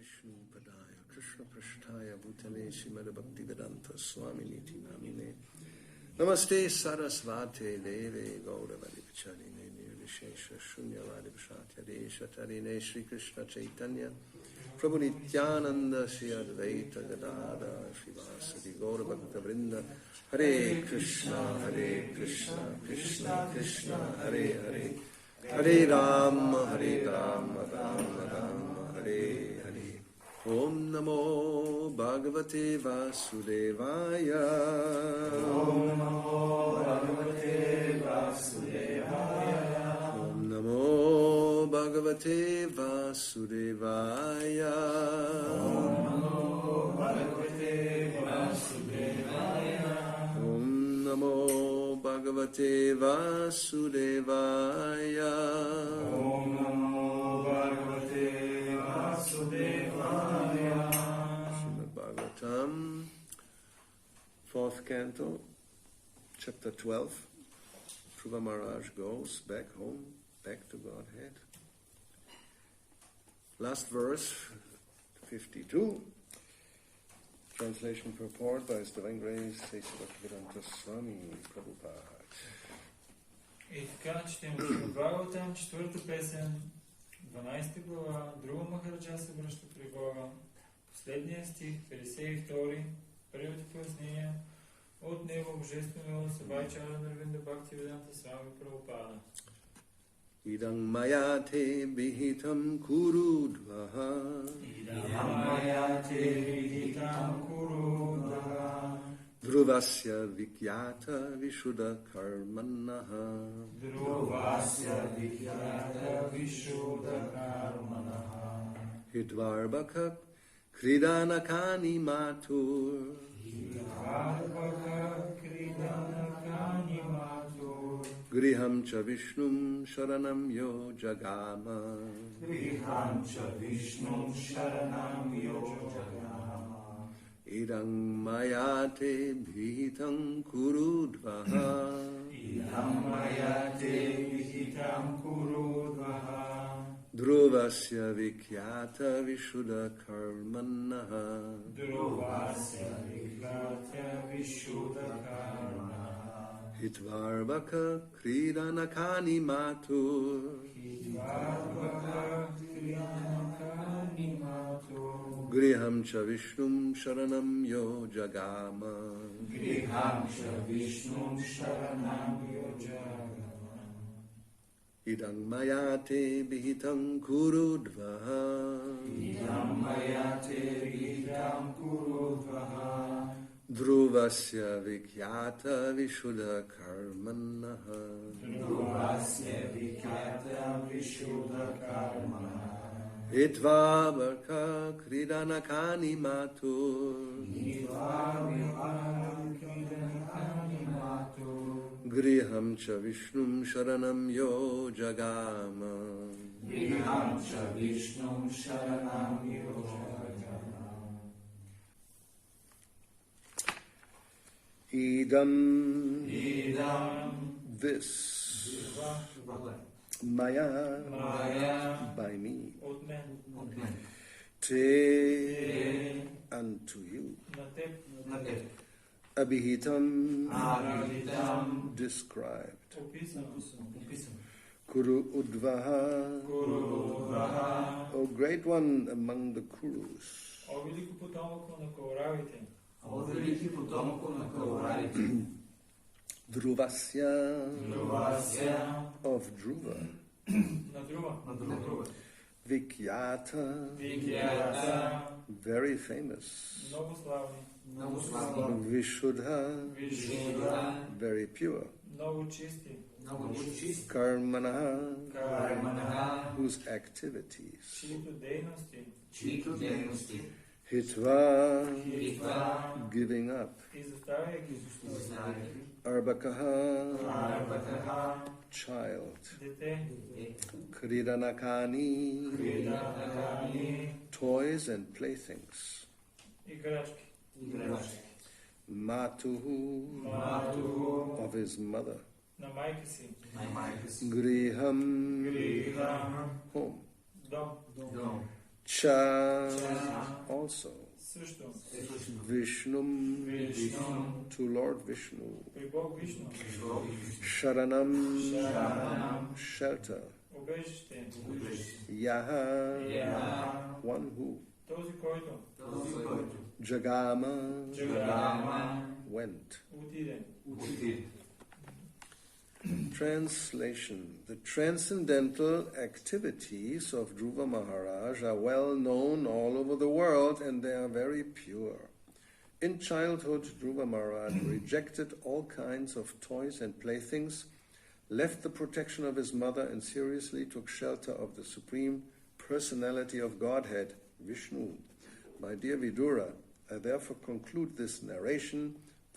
Vishnu Padaya Krishna Prasthaya Bhutale Srimad Bhakti-vedanta Swamini Namine Namaste Sarasvate Deve Gauravani Vacharine Nirvishesha Shunyavadi Vishratya Deshatarine Sri Krishna Chaitanya Prabhu Nityananda Sri Advaita Gadada Sri Vasadi Gauravakta Vrinda Hare Krishna Krishna Krishna Hare Hare Hare Rama Rama Rama Hare Hare Om Namo Bhagavate Vasudevaya Om Namo Bhagavate Vasudevaya Om Namo Bhagavate Vasudevaya Om Namo Bhagavate Vasudevaya Om Namo Bhagavate Vasudevaya Om Namo Bhagavate Vasudevaya Srimad Bhagavatam, 4th canto, chapter 12. Dhruva Maharaj goes back home, back to Godhead. Last verse, 52. Translation purport by His Divine Grace Bhakti-vedanta Swami Prabhupada. И така четем от Бхагаватам, 4-та песен, 12 глава, Друга Махараджа се връща при Бога, последния стих, 52, първите пояснения, от него Божествено Сабайчара Нарвинда Бхакти-ведanta Свами Прабхупада. Idang mayate bihitam kurudvaha Idam mayate vihitam kurudvaha Dhruvasya vikyata vishuddha karmanaha Dhruvasya vikyata vishuddha karmanaha Hidvarbhaka kridanakani matur Hidvarbhaka kridanakani matur Griham cha vishnum sharanam yo jagama Griham cha vishnum sharanam yo jagama Idang mayate bhitam kurudvaha Idam mayate vihitam kurudvaha Dhruvasya vikyata vishuddha karmanaha Dhruvasya vikyata vishuddha karmanaha Hitvarbhaka kridanakani matur Hidvarbhaka kridanakani matur Griham cha vishnum sharanam yo jagama Griham cha vishnum sharanam yo jagama Idang mayate bihitam kurudvaha Idam mayate vihitam kurudvaha Dhruvasya vikyata vishuddha karmanaha Dhruvasya vikyata vishuddha karmanaha Hitvarbhaka kridanakani matur Hidvarbhaka kridanakani matur Griham cha vishnum sharanam yo jagama Griham cha vishnum sharanam yo jagama Idam this Maya by me От мен Te unto you на теб Abhihitam Abhihitam described описано Kuru Udvaha Kurudvaha O great one among the Kurus О велико потомък на Кауравите О велики потомък на Кауравите Dhruvasya of Dhruva на Друва Vikyata very famous много славни Vishuddha very pure много чисти Karmana whose activities чието дейности Hitva giving up изоставяйки Arbakaha child дете Kridanakani toys and playthings играчки Matuhu of his mother на майка си Griham home дом Cha also. Също. Vishnum Вишну. to Lord Vishnu. При Бог Вишну. Sharanam Шаранам. shelter. Убежище. Yaha Я. one who. Този, който. Jagama Джагама. went. Отиде. Translation. The transcendental activities of Dhruva Maharaj are well known all over the world and they are very pure. In childhood, Dhruva Maharaj rejected all kinds of toys and playthings, left the protection of his mother and seriously took shelter of the Supreme Personality of Godhead, Vishnu. My dear Vidura, I therefore conclude this narration,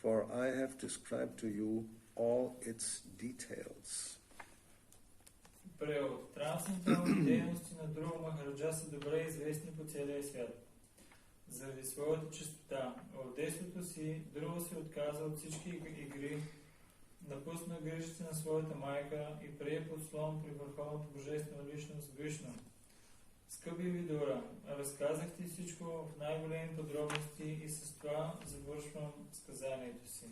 for I have described to you all its details. Превод. Трансценденталните дейности на Друва Махараджа са добре известни по целия свят. Заради своята чистота, в детството си Друва се отказа от всички игри, напусна грижите на своята майка и прие подслон при върховната божествена личност Вишну. Скъпи Видура, разказах ти всичко в най-големи подробности и с това завършвам сказанието си.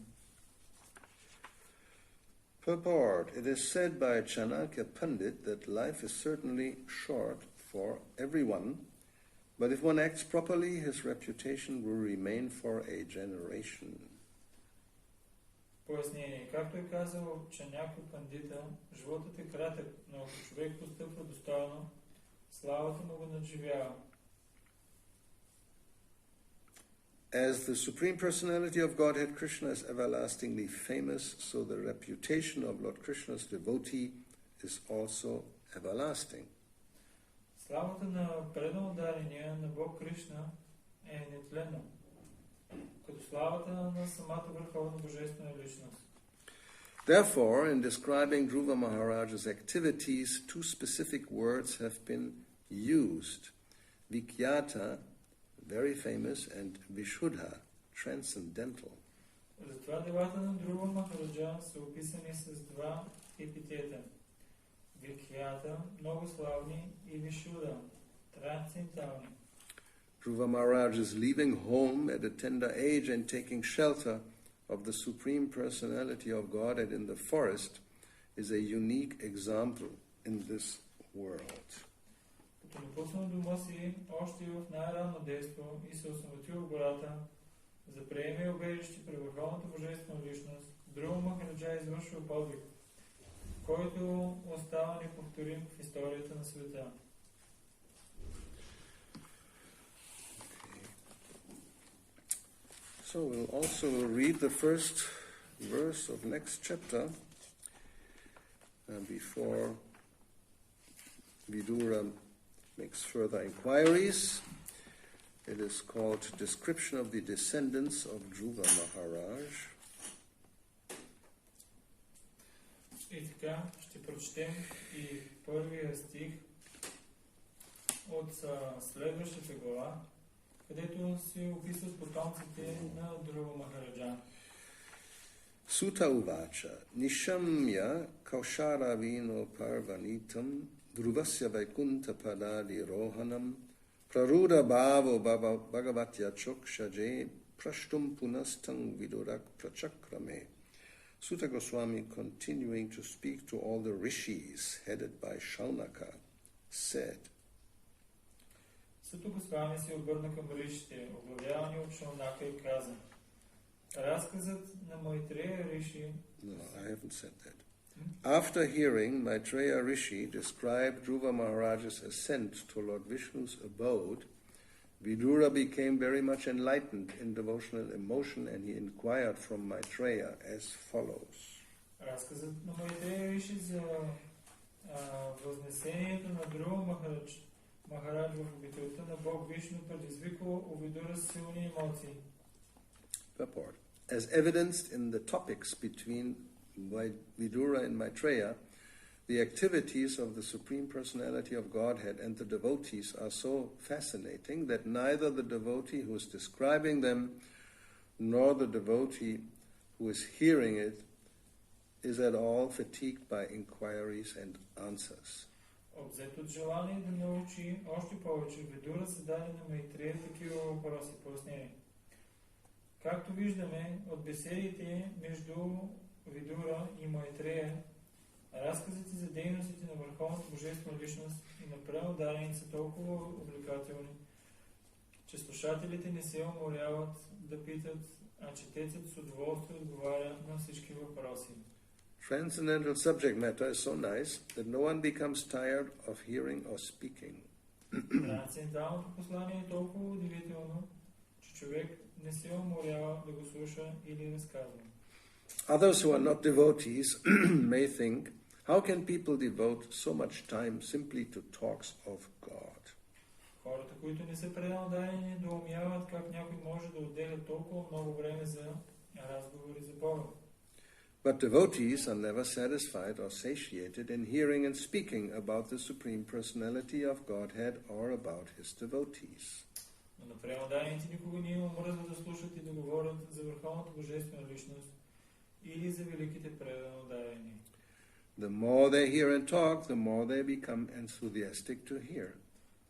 Purport. It is said by Chanakya Pandit that life is certainly short for everyone, but if one acts properly, his reputation will remain for a generation. Пояснение. Както е казал Чанакя Пандита, животът е кратък, но ако човек постъпва достойно, славата му го надживява. As the Supreme Personality of Godhead, Krishna is everlastingly famous, so the reputation of Lord Krishna's devotee is also everlasting. Славата на преднаударения на Бог Кришна е нетленна, като славата на самата върховна божествена личност. Therefore, in describing Dhruva Maharaj's activities, two specific words have been used. Vikyata, very famous, and Vishuddha, transcendental. Затова делата на Друва Махараджа са описани с два епитета. Викхята, много славни, и Вишуда, трансцендентални. Dhruva Maharaj is leaving home at a tender age and taking shelter of the Supreme Personality of Godhead in the forest is a unique example in this world. Като напусна дома си, още в най-ранно детство и се осъмотил в гората, за приеме убежище при върховната божествена личност, Друва Махараджа извършва подвиг, който остава неповторим в историята на света. So we'll also read the first verse of next chapter before Vidura makes further inquiries. It is called Description of the Descendants of Dhruva Maharaj. И така ще прочетем и първия стих от следващата глава, където се описват потомците на Друва Махараджа. Sutta Uvacha Nishamya Kausharavino Parvanitam Dhruvasya Vaikunta Padadi Rohanam Praruda Bhavo Bhagavatya Chokshaje Prashtum Punastang Vidurak Prachakrame. Sutta Goswami, continuing to speak to all the rishis headed by Shaunaka, said, Сutta Госвами се обърна към ришите, оглавявани от Шаунака, и каза: разказът на Майтрея Риши. No, I haven't said that. After hearing Maitreya Rishi describe Dhruva Maharaj's ascent to Lord Vishnu's abode, Vidura became very much enlightened in devotional emotion and he inquired from Maitreya as follows. Разказът на Майтрея Риши за възнесението на Друва Махарадж в обителта на Бог Вишну предизвикало у Видура силни емоции. Purport. As evidenced in the topics between Vidura and Maitreya, the activities of the Supreme Personality of Godhead and the devotees are so fascinating that neither the devotee who is describing them nor the devotee who is hearing it is at all fatigued by inquiries and answers. Обзет от желание да научи още повече, Видура зададе на Майтрея такива въпроси, пояснени. Както виждаме от беседите между Видура и Майтрея, разказите за дейностите на Върховната Божествена личност и направо дадени са толкова увлекателни, че слушателите не се уморяват да питат, а четецът с удоволствие отговаря на всички въпроси. Transcendental subject matter is so nice that no one becomes tired of hearing or speaking. Трансценденталното послание е толкова удивително, че човек не се уморява да го слуша или разказва. Others who are not devotees may think, how can people devote so much time simply to talks of God? Хората, които не са пределно дадени, доумяват как някой може да отделя толкова много време за разговори за Бога. But devotees are never satisfied or satiated in hearing and speaking about the Supreme Personality of Godhead or about His devotees. Но на пределно никога не им омръзва да слушат и да говорят за Върховната Божествена личност или за великите пределно дадени. The more they hear and talk, the more they become enthusiastic to hear.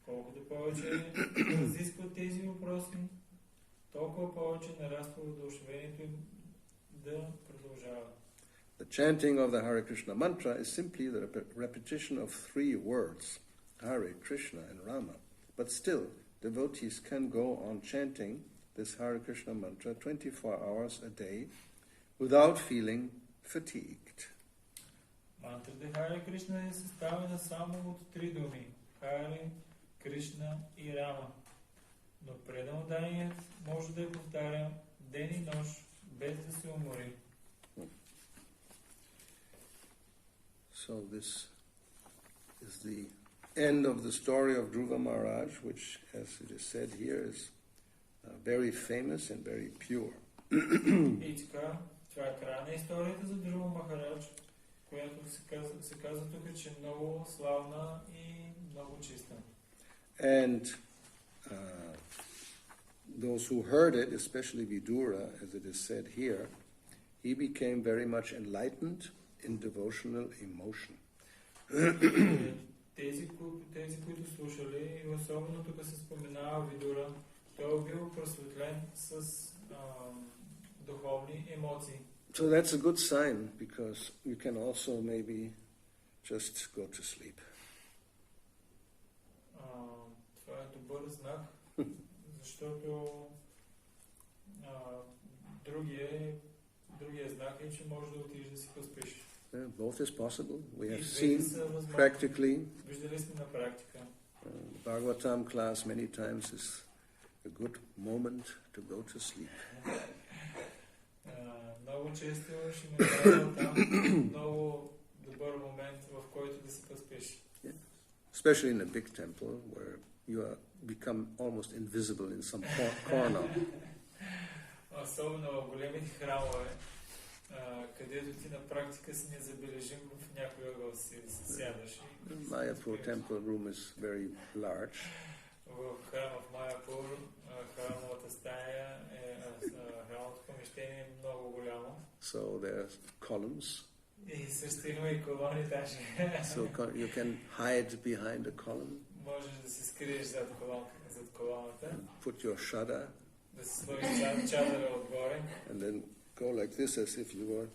Колкото повече разискват тези въпроси, толкова повече нараства въодушевението им да продължават. The chanting of the Hare Krishna mantra is simply the repetition of three words, Hare, Krishna and Rama. But still, devotees can go on chanting this Hare Krishna mantra 24 hours a day without feeling fatigued. Мантрата Харе Кришна е съставена само от три думи – Харе, Кришна и Рама. Но пределно даният може да я повтаря ден и нощ, без да се умори. So this is the end of the story of Dhruva Maharaj, which, as it is said here, is very famous and very pure. И така, това е края на историята за Dhruva Махарадж, която се казва тук, че е много славна и много чиста. And those who heard it, especially Vidura, as it is said here, he became very much enlightened in devotional emotion. Тези, които слушали, и особено тук се споменава Видура, той е бил просветлен с духовни емоции. So that's a good sign, because you can also maybe just go to sleep. Това е добър знак, защото другия знак е, че можеш да отидеш да си поспиш. Both is possible. We have seen practically. Виждали сме на практика. Bhagavatam class many times is a good moment to go to sleep. Много често ще ме дава там много добър момент, в който да си поспиш. Especially in a big temple where you become almost invisible in some corner. Особено в големите храмове, където ти на практика си незабележим в някой ъгъл си сядаш. Mayapur temple room is very large. В храма в Майапур, храмовата стая, храмовото помещение е много голямо. So there are columns. И също има и колони даже. So you can hide behind a column. Можеш да се скриеш зад колоната. Put your shada. Да се сложиш чадъра отгоре. And then go like this as if you were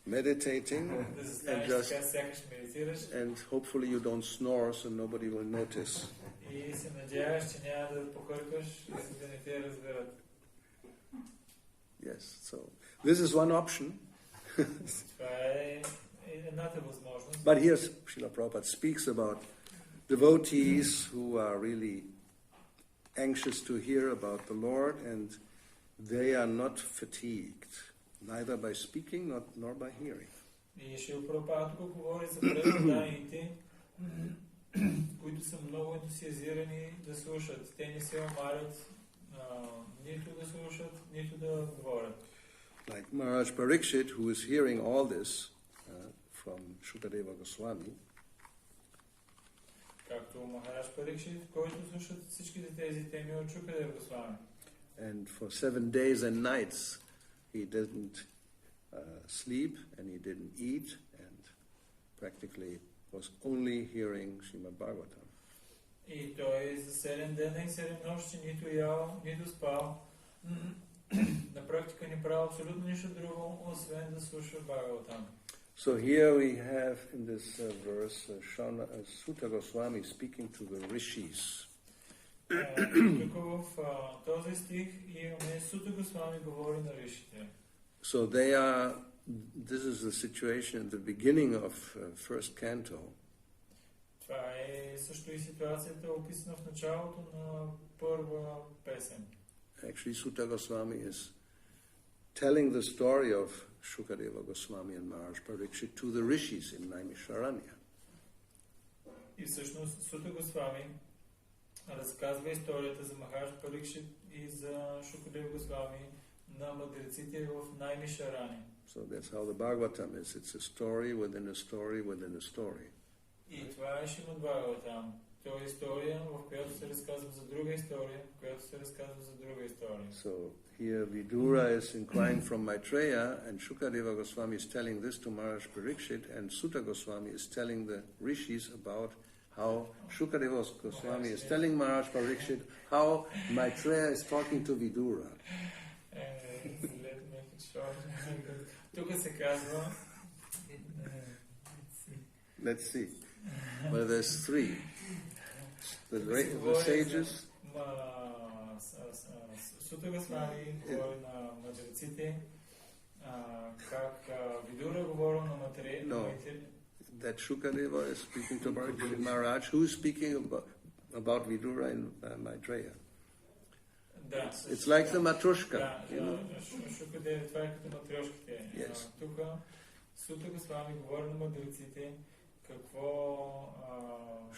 meditating. And hopefully you don't snore so nobody will notice. И се надяваш, че няма да похъркаш, за да не те разберат. Yes, so this is one option. Това е едната възможност. But here Srila Prabhupada speaks about devotees who are really anxious to hear about the Lord, and they are not fatigued, neither by speaking nor by hearing. И Шрила Прабхупада тук говори за преданните, които са много ентусиазирани да слушат. Те не се омарят нито да слушат, нито да говорят. Like Maharaj Parikshit, who is hearing all this from Shukadeva Goswami. Както Махарадж Парикшит, който слушат всичките тези теми от Шукадева Госвами. And for 7 days and nights he didn't sleep and he didn't eat, and practically was only hearing Srimad Bhagavatam. И той за 7 дена и 7 нощи нито ял, нито спал. На практика не правил абсолютно нищо друго, освен да слуша Бхагаватам. So here we have in this verse Sutta Goswami speaking to the rishis. Тук в този стих имаме Сута Госвами говори на ришите. So this is the situation at the beginning of first canto. Това е също и ситуацията описана в началото на първа песен. Actually, Sutta Goswami is telling the story of Shukadeva Goswami and Maharaj Parikshit to the rishis in Naimisharanya. И всъщност Сута Госвами разказва историята за Махарадж Парикшит и за Шукадева Госвами на мъдреците в Наймишарани. So that's how the Bhagavatam is. It's a story within a story within a story. И това е Шримад Бхагаватам. Това е история, в която се разказва за друга история, в която се разказва за друга история. So here Vidura is inquiring from Maitreya, and Shukadeva Goswami is telling this to Maharaj Parikshit, and Sutta Goswami is telling the rishis about how Shukadeva Goswami is telling Maharaj Parikshit how Maitreya is talking to Vidura. Тук се казва... Let's see. Well, there's three. The sages. Сута Госвами говори на мъдреците, как Видура говори на материите. That Shukadeva is speaking to Maharaj, who is speaking about Vidura and Maitreya. It's like the Matrushka. You know? Shukadeva, това е като матрешките. Тук Сута Госвами говори на мъдреците, какво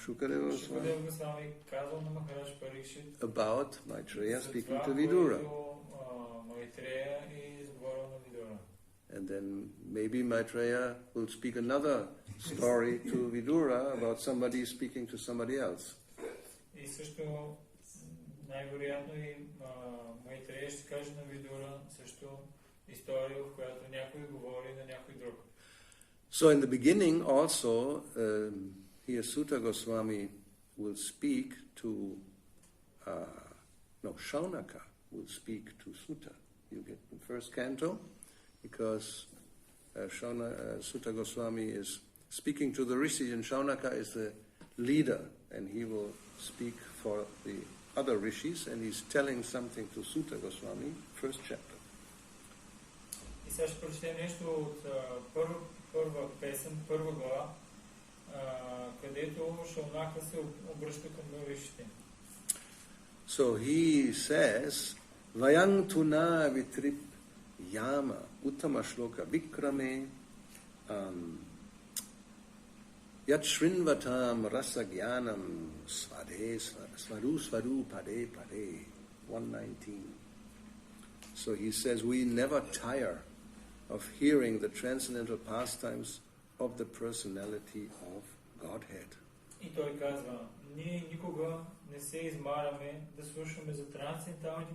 Shukadeva Goswami казал на Махарадж Парикшит about Maitreya speaking to Vidura. Maitreya и говорил на Видура. And then maybe Maitreya will speak another story to Vidura about somebody speaking to somebody else. И също най-вероятно и Майтрея ще каже на Видура също история, в която някой говори на някой друг. So in the beginning also, here Sutta Goswami will speak to, Shaunaka will speak to Sutta. You get the first canto, because Sutta Goswami is speaking to the rishis, and Shaunaka is the leader, and he will speak for the other rishis, and he's telling something to Sutta Goswami, first chapter. И сега ще прочетем нещо от първа песен, първа глава, където Шаунака се обръща към ришите. So he says, Vayang tuna vitrip yama uttama shloka vikrame yat shrinvatam rasagyanam svadu pade pade 119. So he says, we never tire of hearing the transcendental pastimes of the personality of Godhead. И той казва, ние никога не се измаряме да слушаме за трансценденталните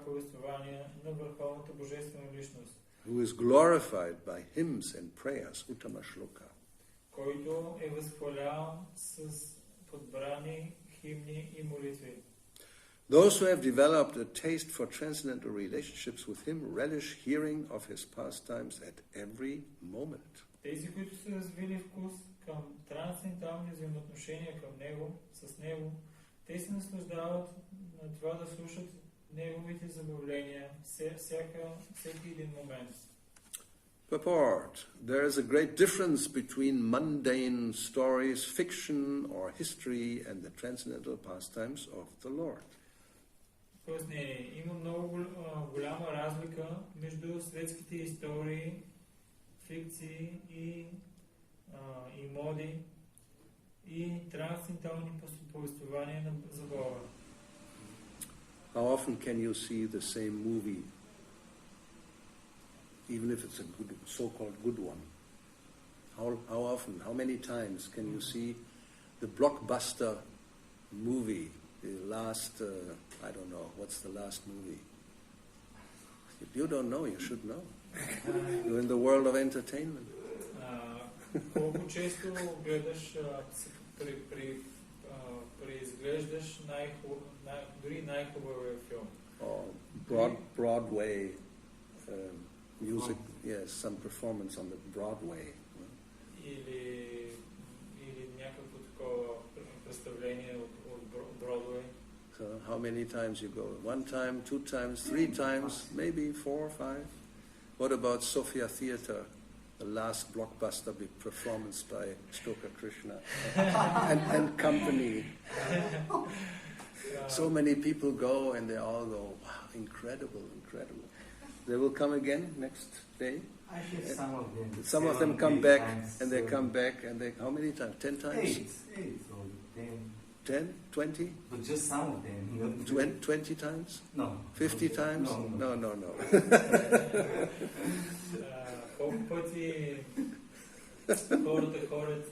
повествования на Върховната Божествена личност, who is glorified by hymns and prayers, Uttama Shloka. Който е възхвалял с подбрани химни и молитви. Those who have developed a taste for transcendental relationships with him relish hearing of his pastimes at every moment. Тези, които са развили вкус към трансцендентални взаимоотношения към него, с него, те се наслаждават на това да слушат неговите забавления всеки един момент. Purport. There is a great difference between mundane stories, fiction or history and the transcendental pastimes of the Lord. Има много голяма разлика между светските истории, фикции и моди и трансцендентални повествования за Бога. How often can you see the same movie, even if it's a good, so-called good one? How often, how many times can you see the blockbuster movie, the last, I don't know, what's the last movie? If you don't know, you should know. You're in the world of entertainment. Колко често гледаш, преизглеждаш дори най-хубавия филм? Broadway music, yes, some performance on the Broadway. Или някакво такова представление от Broadway. So how many times you go? 1 time, 2 times, 3 times, maybe 4 or 5? What about Sophia Theatre, the last blockbuster performance by Stoker Krishna and company? So many people go and they all go, wow, incredible, incredible. They will come again next day? I hear some of them. Some of them come back and they come back and they, how many times? 10 times? 8 or 10. 10? 20? But just some of them. 20 times? No. 50 times? No. Колко пъти хората ходят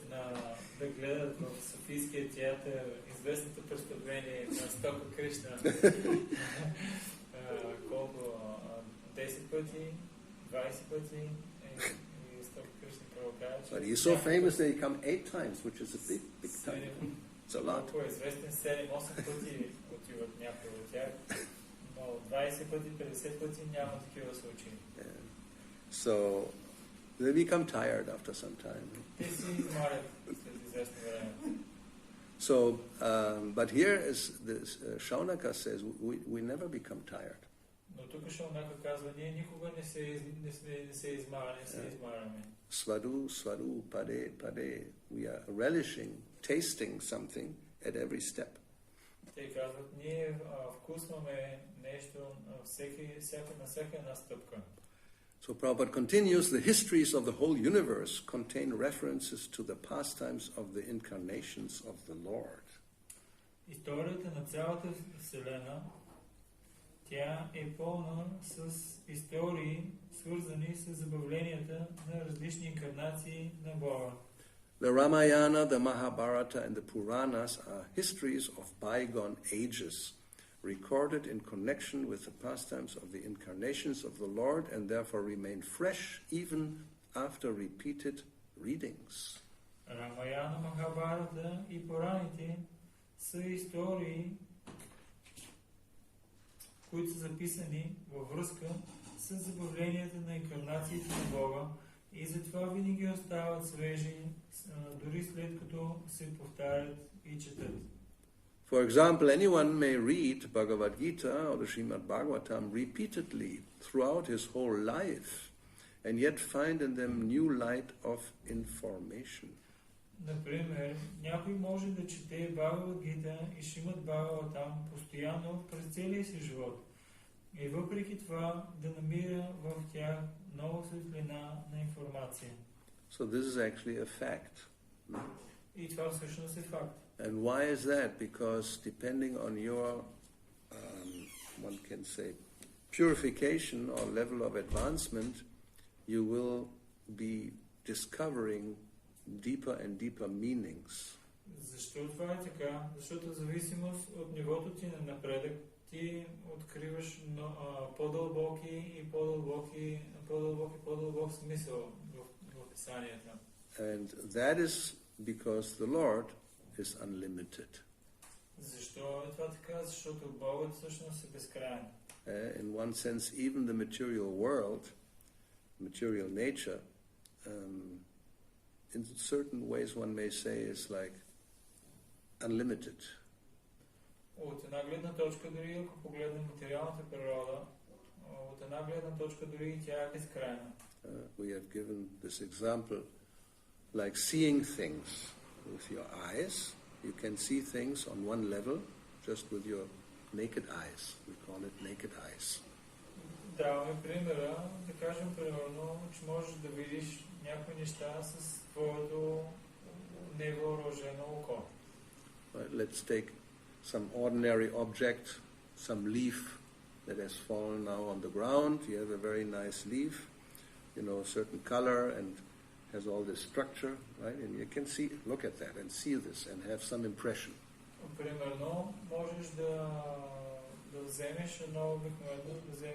да гледат в Софийския театър известното представление на Стока Кришна? Колко? 10 пъти? 20 пъти? И Стока Кришна правокара? But he's so famous that he come 8 times, which is a big time. It's a lot. Колко е известен? 7-8 пъти отиват някой от тях. Но 20 пъти, 50 пъти няма такива случаи. So they become tired after some time. So, but here, as this, Shaunaka says, we never become tired. Svadu, pade. We are relishing, tasting something at every step. Те казват, ние вкусваме нещо на всяка една стъпка. So Prabhupada continues, the histories of the whole universe contain references to the pastimes of the incarnations of the Lord. Историята на цялата Вселена, тя е пълна с истории, свързани с забавленията на различни инкарнации на Бога. The Ramayana, the Mahabharata, and the Puranas are histories of bygone ages, recorded in connection with the pastimes of the incarnations of the Lord and therefore remain fresh even after repeated readings. Рамаяна, Махабарата и Пураните са истории, които са записани във връзка с забавленията на инкарнациите на Бога и затова винаги остават свежи, дори след като се повтарят и четат. For example, anyone may read Bhagavad Gita or the Srimad Bhagavatam repeatedly throughout his whole life and yet find in them new light of information. Например, някой може да чете Бхагавад Гита и Шримад Бхагаватам постоянно през целия си живот и въпреки това да намира в тях нова светлина на информация. So this is actually a fact. И това всъщност е факт. And why is that? Because depending on your, one can say, purification or level of advancement, you will be discovering deeper and deeper meanings. Защо това е така? Защото в зависимост от нивото ти на напредък, ти откриваш по-дълбоки и по-дълбок смисъл в писанията. And that is because the Lord is unlimited. Защо е това така? Защото Богът всъщност е безкрайен. In one sense, even the material world, material nature, in certain ways one may say is like unlimited. От една гледна точка, дори ако погледнем материалната природа, от една гледна точка дори тя е безкрайна. We have given this example, like seeing things with your eyes. You can see things on one level, just with your naked eyes. We call it naked eyes. Даваме примера, да кажем примерно, че можеш да видиш някои неща с твоето невъоръжено око. Let's take some ordinary object, some leaf that has fallen now on the ground. You have a very nice leaf, a certain color and has all this structure, right? And you can see, look at that and see this and have some impression. Примерно, можеш да вземеш едно обикновено,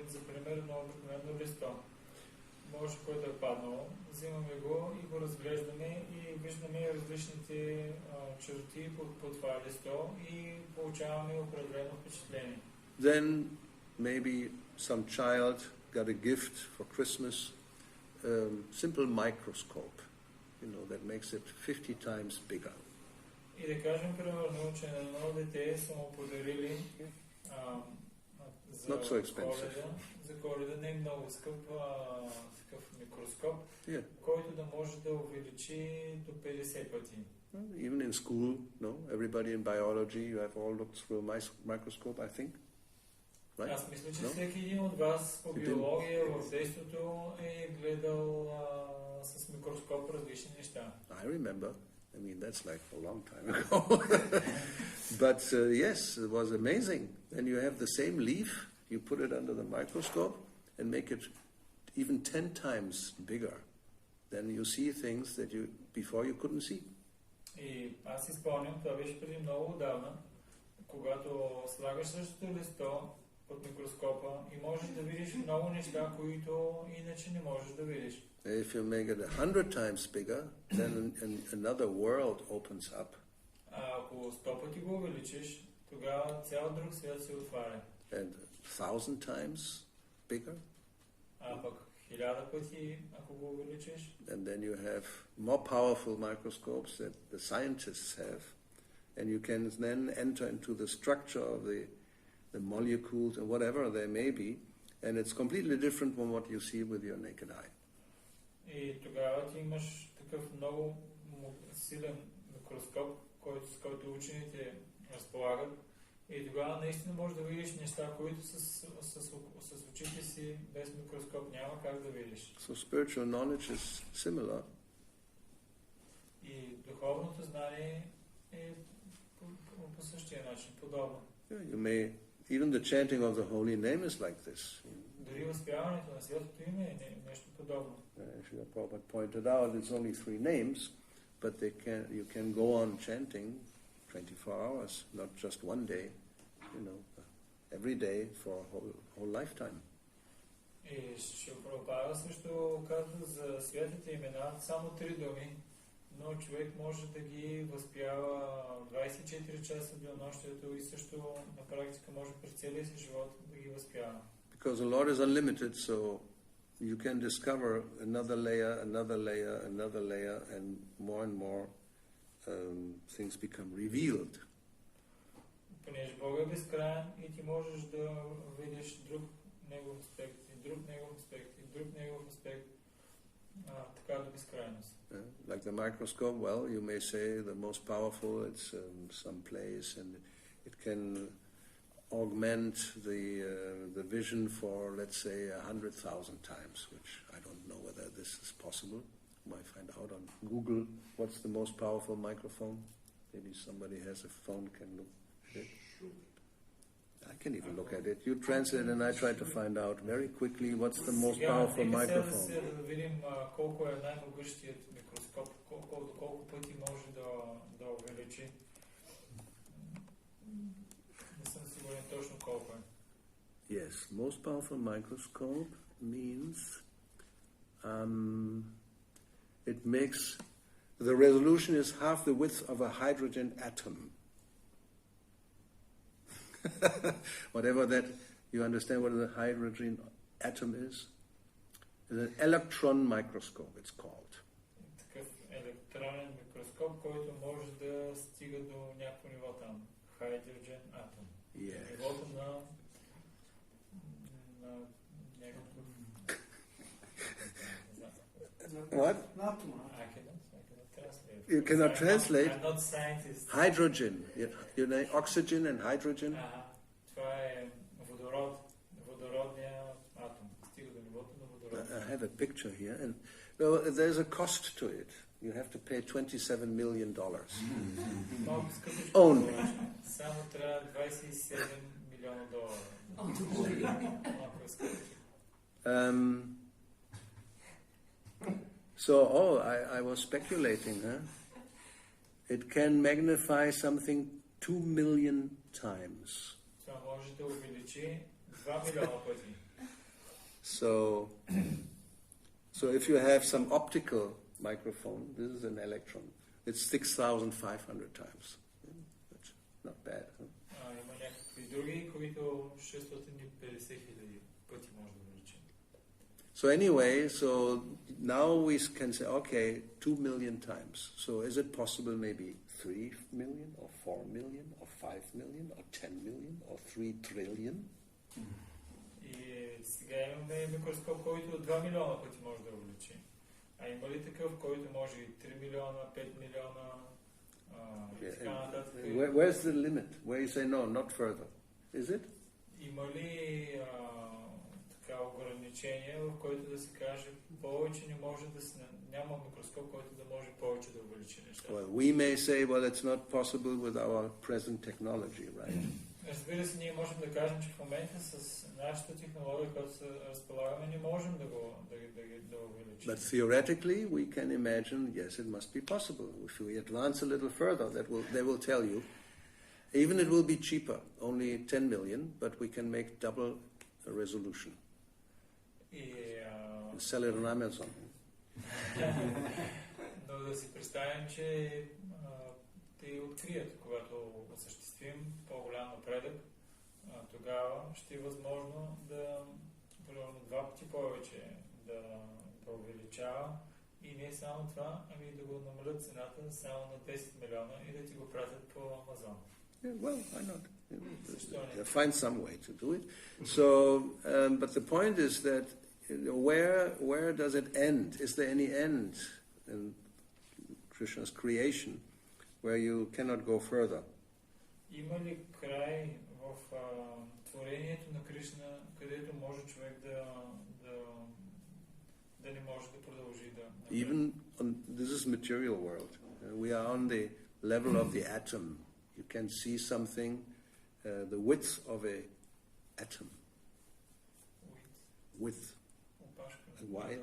за пример едно обикновено листо. може, който е паднал, взимаме го и го разглеждаме и виждаме различните черти по това листо и получаваме определено впечатление. Then maybe some child got a gift for Christmas, simple microscope, that makes it 50 times bigger. И да кажем, примерно, че на едно дете са му подарили за Not so expensive. За Коледа не е много скъп такъв микроскоп, който да може да увеличи до 50 пъти. Even in school, everybody in biology, you have all looked through a microscope, I think. Right? Аз мисля, че всеки един от вас по биология в действото е гледал с микроскоп различни неща. I remember. I mean, that's like a long time ago. But yes, it was amazing. Then you have the same leaf, you put it under the microscope and make it even 10 times bigger. Then you see things that before you couldn't see. И аз си спомням, това беше преди много отдавна, когато слагаш същото листо под микроскопа и можеш да видиш много неща, които иначе не можеш да видиш. If you make it 100 times bigger, then another world opens up. Ако 100 пъти го увеличиш, тогава цял друг свят се отваря. And 1000 times bigger. А пък 1000 пъти, ако го увеличиш. And then you have more powerful microscopes that the scientists have, and you can then enter into the structure of the molecules and whatever they may be, and it's completely different from what you see with your naked eye. И тогава ти имаш такъв много силен микроскоп, с който учените разполагат. И тогава наистина можеш да видиш неща, които с очите си без микроскоп няма как да видиш. So spiritual knowledge is similar. И духовното знание е по същия начин, подобно. You may, even the chanting of the holy name is like this. Дори възпяването на светото име е нещо подобно. Srila Prabhupada pointed out it's only 3 names, but you can go on chanting 24 hours, not just one day, every day for a whole lifetime. И Шрила Прабхупада също казва за светите имена само 3 думи, но човек може да ги възпява 24 часа в денонощието и също на практика може през целия си живот да ги възпява. Because the Lord is unlimited, so you can discover another layer, and more things become revealed. Понеже Бог е безкрайен и ти можеш да видиш друг негов аспект, и друг негов аспект, и друг негов аспект, така до безкрайност. Like the microscope, well, you may say the most powerful, it's some place, and it can augment the vision for, let's say, 100,000 times, which I don't know whether this is possible. You might find out on Google what's the most powerful microphone. Maybe somebody has a phone, can look at it. I can even look at it. You translate and I try to find out very quickly what's the most powerful microphone. Сега да видим колко е най-могъщият микроскоп, колко пъти може да увеличи. Yes, most powerful microscope means it makes the resolution is half the width of a hydrogen atom. Whatever that, you understand what the hydrogen atom is? It's an electron microscope, it's called. Такъв електронен микроскоп, който може да стига до някакво ниво там. Hydrogen atom. Yes. Нивото на някакъв... What? You cannot translate? I'm not scientist. Hydrogen. You know, oxygen and hydrogen? Това е водородния атом. Стига до нивото на водород. I have a picture here, and well, there's a cost to it. You have to pay $27 million. Only. Само трябва $27 милиона. So, I was speculating, huh? It can magnify something 2 million times. Това може да увеличи 2 милиона пъти. So, So if you have some optical microphone, this is an electron. It's 6,500 times. That's not bad. Huh? Има някакви други, които 650 хиляди пъти може да увеличим. So anyway, so now we can say, okay, 2 million times. So is it possible maybe 3 million or 4 million or 5 million or 10 million or 3 trillion? И сега имаме микроскоп, който 2 милиона пъти може да увеличи. А има ли такъв, който може и 3 милиона, 5 милиона и така нататък? Where's the limit? Where you say no, not further? Is it? Има ли така ограничение, в който да се каже повече не може да се... Няма микроскоп, който да може повече да увеличи нещата? Well, we may say, well, it's not possible with our present technology, right? Разбира се, ние можем да кажем, че в момента с нашата технология, която се разполагаме, не можем да увеличим. But theoretically, we can imagine, yes, it must be possible. If we advance a little further, they will tell you, even it will be cheaper, only 10 million, but we can make double the resolution. Sell it on Amazon. Но да си представим, че те открият, когато осъществим по-голям напредък, тогава ще е възможно да примерно 2 пъти повече да увеличава и не само това, ами да го намалят цената само на 10 милиона и да ти го пратят по Амазон. Yeah, well, why not? Find some way to do it. So, but the point is that where does it end? Is there any end in Krishna's creation where you cannot go further? Има ли край в творението на Кришна, където може човек да не може да продължи да... Even this is material world. We are on the level of the atom. You can see something, the width of a atom. Width. Wide.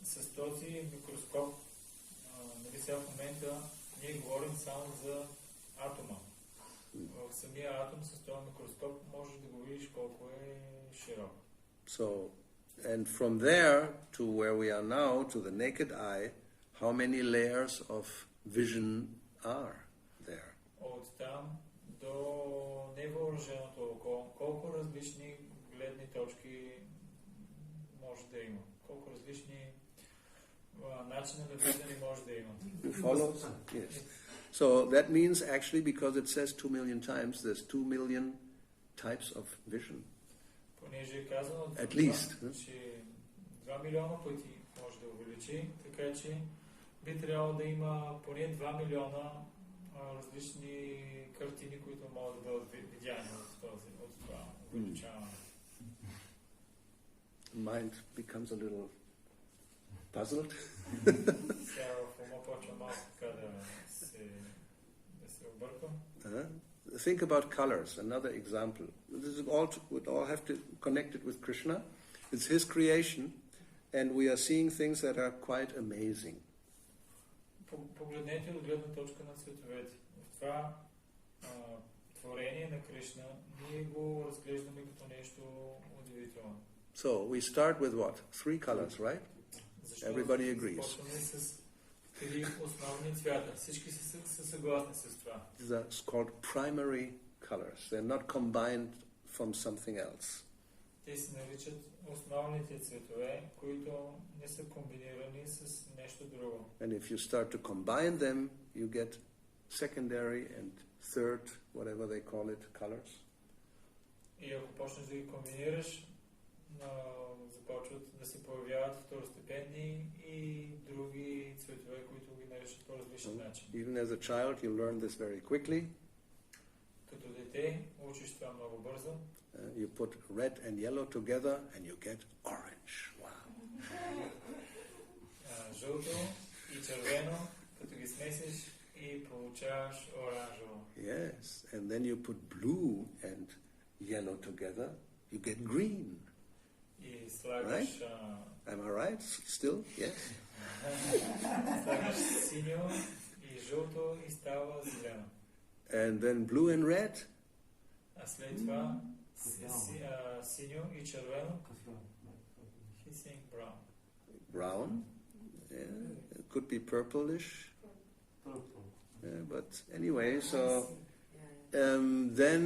С този микроскоп, нали сега в момента ние говорим само за атома. В самия атом с този микроскоп можеш да го видиш колко е широк. So, and from there to where we are now, to the naked eye, how many layers of vision are there? От там до невъоръженото око, колко различни гледни точки може да има? Колко различни начина на виждане може да има? Follow? Yes. So that means actually, because it says 2 million times, there's 2 million types of vision. Понеже е казано, at least, че 2 милиона пъти може да увеличи, така че би трябвало да има поне 2 милиона различни картини, които могат да бъдат видяни от това увеличаване. Mind becomes a little puzzled. Сега в ума почва малко така да се обърква. Think about colors, another example. This is all would all have to connect it with Krishna. It's his creation, and we are seeing things that are quite amazing. Погледнете от гледна точка на цветовете. В това творение на Кришна ние го разглеждаме като нещо удивително. So we start with what? 3 colors, right? Everybody agrees. Започваме с 3 основни цвята. Всички са съгласни с това. These are called primary colors. They're not combined from something else. Те се наричат основните цветове, които не са комбинирани с нещо друго. And if you start to combine them, you get secondary and third, whatever they call it, colors. И ако почнеш да ги комбинираш, започват да се появяват второстепенни и други цветове, които ги наричат по различен начин. Even as a child, you learn this very quickly. Като дете учиш това много бързо. You put red and yellow together and you get orange. Wow. Жълто и червено, като ги смесиш и получаваш оранжево. Yes, and then you put blue and yellow together, you get green. И слагаш... Am I right? Still? Yes. Слагаш синьо и жълто и става зелено. And then blue and red. А след това Синьо и червено. Кафяво. He's saying brown. Brown? Yeah. It could be purplish. Purple. Yeah, but anyway, so then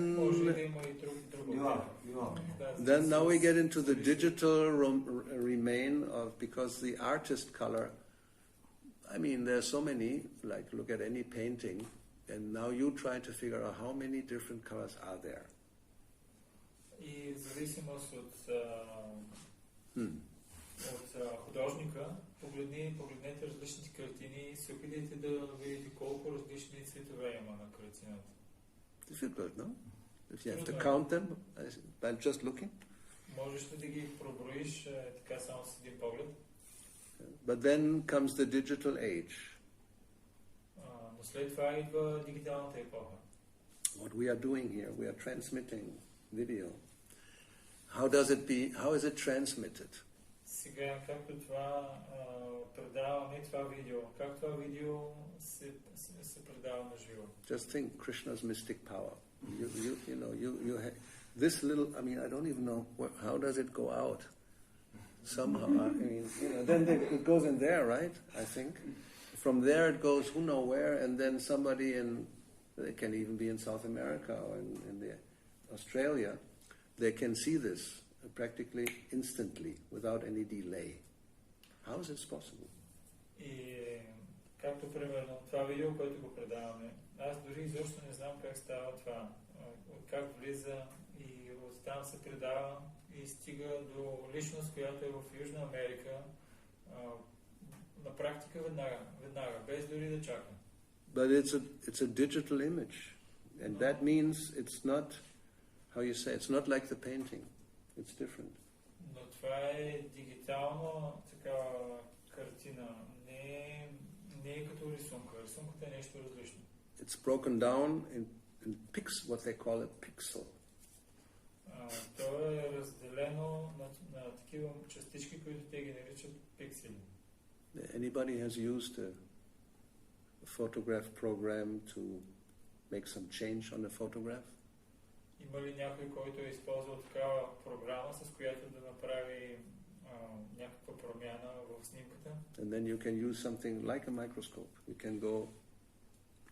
now we get into the digital remain of, because the artist color, I mean, there's so many, like look at any painting, and now you try to figure out how many different colors are there. И в зависимост от художника, погледнете различните картини и се опитайте да видите колко различни цветове има на картината. Difficult, no? If you have to count them by just looking. Можеш ли да ги проброиш така само с един поглед? But then comes the digital age. Но след това идва дигиталната епоха. What we are doing here, we are transmitting video. How is it transmitted? Сега, както това предаваме това видео, как това видео се предава на живо? Just think Krishna's mystic power. You have this little. I mean, I don't even know how does it go out. Somehow, I mean, then it goes in there, right? I think from there it goes who know where, and then somebody they can even be in South America or in Australia, they can see this practically instantly without any delay. How is this possible? И както примерно това видео, което го предаваме, аз дори изобщо не знам как става това, как влиза и оттам се предава и стига до личност, която е в Южна Америка, на практика веднага, без дори да чака. But it's a digital image, and that means it's not, how you say, it's not like the painting. It's different. Но това е дигитално такава картина, не е като рисунка. Рисунката е нещо различно. It's broken down in what they call a pixel. То е разделено на такива частички, които те ги наричат пиксели. Anybody has used a photograph program to make some change on a photograph? Има ли някой, който е използвал такава програма, с която да направи някаква промяна в снимката? And then you can use something like a microscope. You can go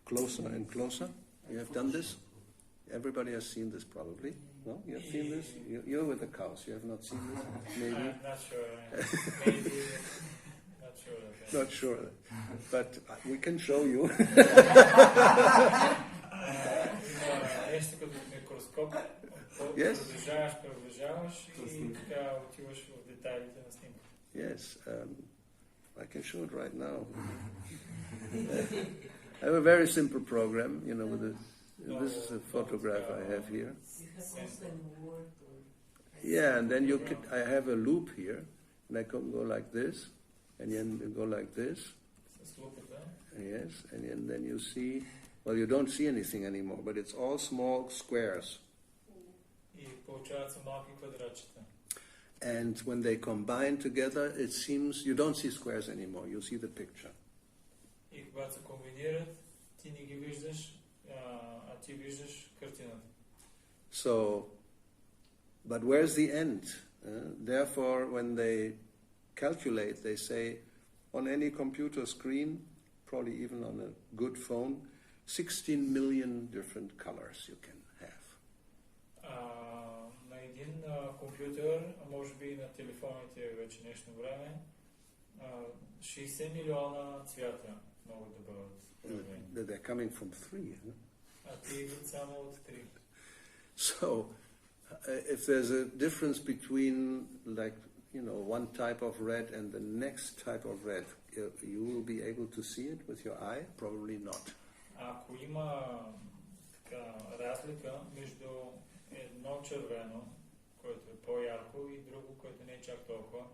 closer and closer. You have done this? Everybody has seen this probably. No? You have seen this? You're with the cows. You have not seen this? Maybe? I'm not sure. Maybe. Not sure. Not sure. But we can show you. Нещо като микроскоп. Приближаваш и така отиваш в детайлите на снимката. Yes. I can show it right now. I have a very simple program, with this is a photograph I have here. Yeah, and then I have a loop here, and I can go like this, and then go like this. Yes, and then you see, well, you don't see anything anymore, but it's all small squares. And when they combine together, it seems you don't see squares anymore, you see the picture. И когато се комбинират, ти не ги виждаш, а ти виждаш картината. So, but where's the end? Therefore, when they calculate, they say, on any computer screen, probably even on a good phone, 16 million different colors you can have. На един компютър, а може би и на телефоните вече днешно време, 60 милиона цвята могат да бъдат проявени. They're coming from 3. А те идват само от 3. So, if there's a difference between, like, one type of red and the next type of red, you will be able to see it with your eye? Probably not. Ако има така разлика между едно червено, което е по-ярко, и друго, което не е чак толкова,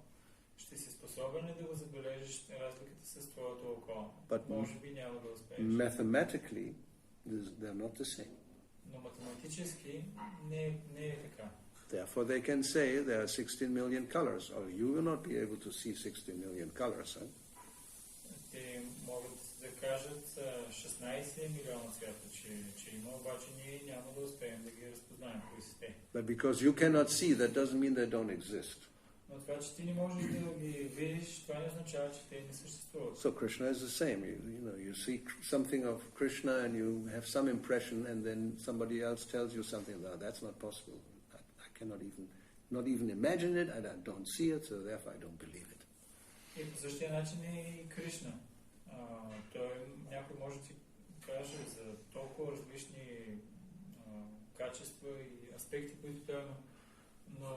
ще си способен ли да го забележиш разликата с твоето око? Може би няма да успееш. Mathematically, they're not the same. Но математически не е така. Therefore, they can say there are 16 million colors, or you will not be able to see 16 million colors. Те могат да кажат 16 милиона цвята, че има, обаче ние няма да успеем да ги разпознаем. знаем кои са те. But because you cannot see, that doesn't mean they don't exist. Но това, че ти не можеш да ги видиш, това не означава, че те не съществуват. So Krishna is the same. You see something of Krishna and you have some impression, and then somebody else tells you something. No, that's not possible. I cannot not even imagine it, and I don't see it, so therefore I don't believe it. И по същия начин е и Кришна. Някой може да ти каже за толкова различни качества и аспекти, които той има, но